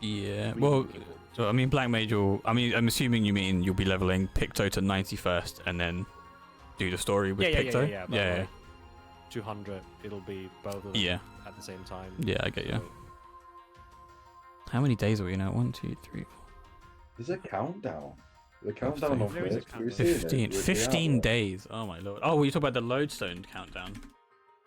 Yeah. we Well, can- so, I mean, Black Mage will. I mean, I'm assuming you mean you'll be leveling Picto to 91st and then do the story with Picto. yeah. But like 200, it'll be both of them Yeah. at the same time. Yeah, I get you. So How many days are we now? 1, 2, 3, 4. There's a countdown. The countdown on There is a Twitch. Have you countdown. seen it? 15. With the 15 hour? days. Oh my lord. Oh, you talking about the lodestone countdown?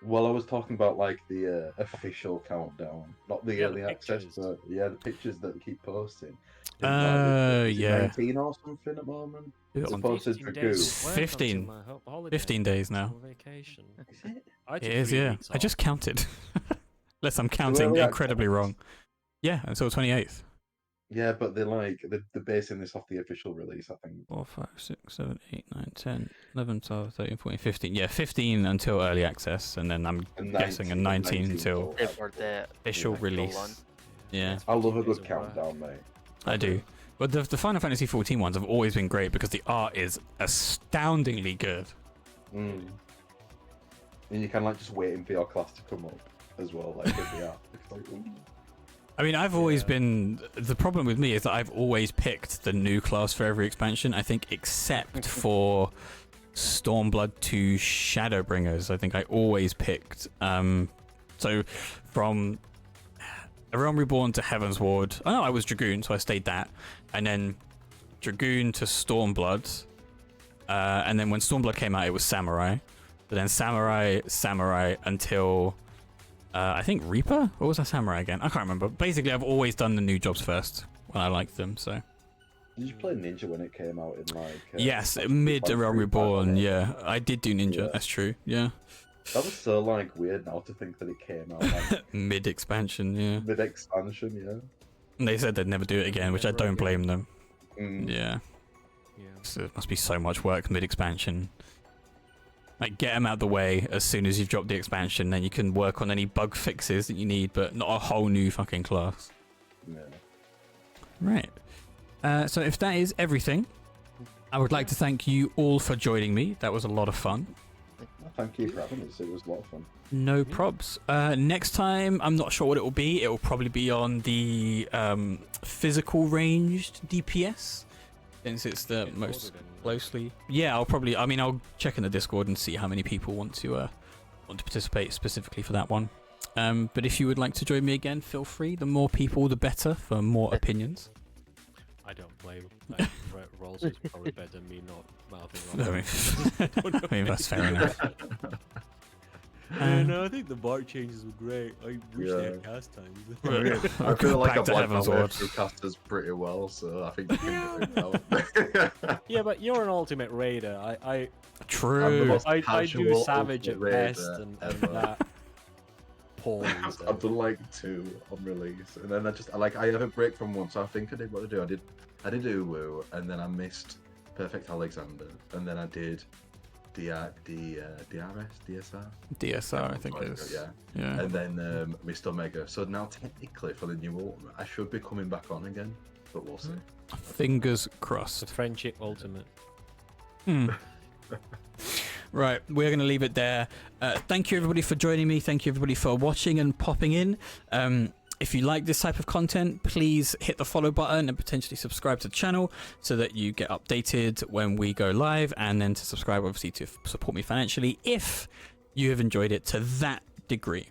Well, I was talking about like the official countdown, not the Yeah, early the access, pictures. but the pictures that they keep posting. Oh, Is it yeah. 19 or something at the moment. Is it It's on supposed to 15 Dragoo. days work 15. until my holiday. 15 days now. Summer vacation. Is it? I It took is, 3 yeah. weeks I just off. counted. Unless I'm counting early incredibly access? wrong. Yeah, until 28th. Yeah, but they're basing this off the official release, I think. 4, 5, 6, 7, 8, 9, 10, 11, 12, 13, 14, 15. Yeah, 15 until early access, and then I'm And guessing a 19 until till- They were the official actual release. one. Yeah, It's I love a 15 days good of work. countdown, mate. I do. But the Final Fantasy 14 ones have always been great because the art is astoundingly good. Mm. And you can like just waiting for your class to come up as well, like with the art. It's like, ooh. I mean, I've always Yeah. been. The problem with me is that I've always picked the new class for every expansion. I think, except for Stormblood to Shadowbringers. I think I always picked. So from A Realm Reborn to Heaven's Ward. Oh no, I was Dragoon, so I stayed that, and then Dragoon to Stormblood, and then when Stormblood came out, it was Samurai. But then Samurai until. I think Reaper? What was that Samurai again? I can't remember. Basically, I've always done the new jobs first when I liked them, so... Did you play Ninja when it came out in like? Yes, like mid like Realm 3.5 Reborn, or- yeah. I did do Ninja, Yeah. that's true, yeah. That was so like weird now to think that it came out like Mid-expansion, yeah. mid expansion, yeah. And they said they'd never do it again, which I Never don't again. blame them. Mm. Yeah. Yeah. So it must be so much work mid-expansion. Like, get them out of the way as soon as you've dropped the expansion, then you can work on any bug fixes that you need, but not a whole new fucking class. Yeah. Right. So if that is everything, I would like to thank you all for joining me. That was a lot of fun. Well, thank you for having us. It was a lot of fun. No probs. Next time, I'm not sure what it will be. It will probably be on the physical ranged DPS, since it's the Get most ordered and- closely. Yeah, I'll check in the Discord and see how many people want to participate specifically for that one. But if you would like to join me again, feel free. The more people, the better for more opinions. I don't blame. Like, Rolls is probably better than me not mouthing I off. mean, I mean, that's fair enough. No, I think the bar changes were great. I wish they Yeah. had cast times. I feel like Back I've to worked Heaven's my way Ward. through casters pretty well, so I think you can do it now. Yeah, but you're an ultimate raider. I I'm the True. most do casual savage at ultimate best, raider and ever. that Paul is I've done like 2 on release, and then I have a break from one. So I think I did what I do. I did Uwu, and then I missed Perfect Alexander, and then I did DSR. DSR, I think it is. Yeah, Yeah. and then Mr. Omega. So now technically for the new ultimate, I should be coming back on again, but we'll see. Fingers the crossed. friendship ultimate. Right, we're going to leave it there. Thank you everybody for joining me. Thank you everybody for watching and popping in. If you like this type of content, please hit the follow button and potentially subscribe to the channel so that you get updated when we go live, and then to subscribe obviously to support me financially if you have enjoyed it to that degree.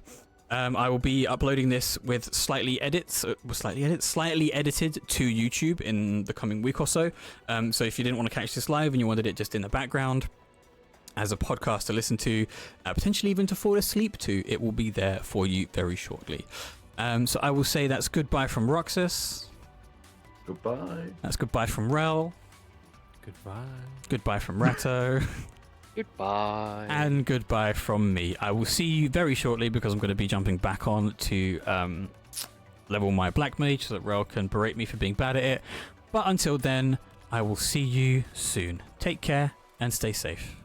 I will be uploading this with slightly edited to YouTube in the coming week or so. So if you didn't want to catch this live and you wanted it just in the background as a podcast to listen to, potentially even to fall asleep to, it will be there for you very shortly. So I will say that's goodbye from Roxas. Goodbye. That's goodbye from Rhel. Goodbye. Goodbye from R'atoh. Goodbye. And goodbye from me. I will see you very shortly because I'm going to be jumping back on to level my Black Mage so that Rhel can berate me for being bad at it. But until then, I will see you soon. Take care and stay safe.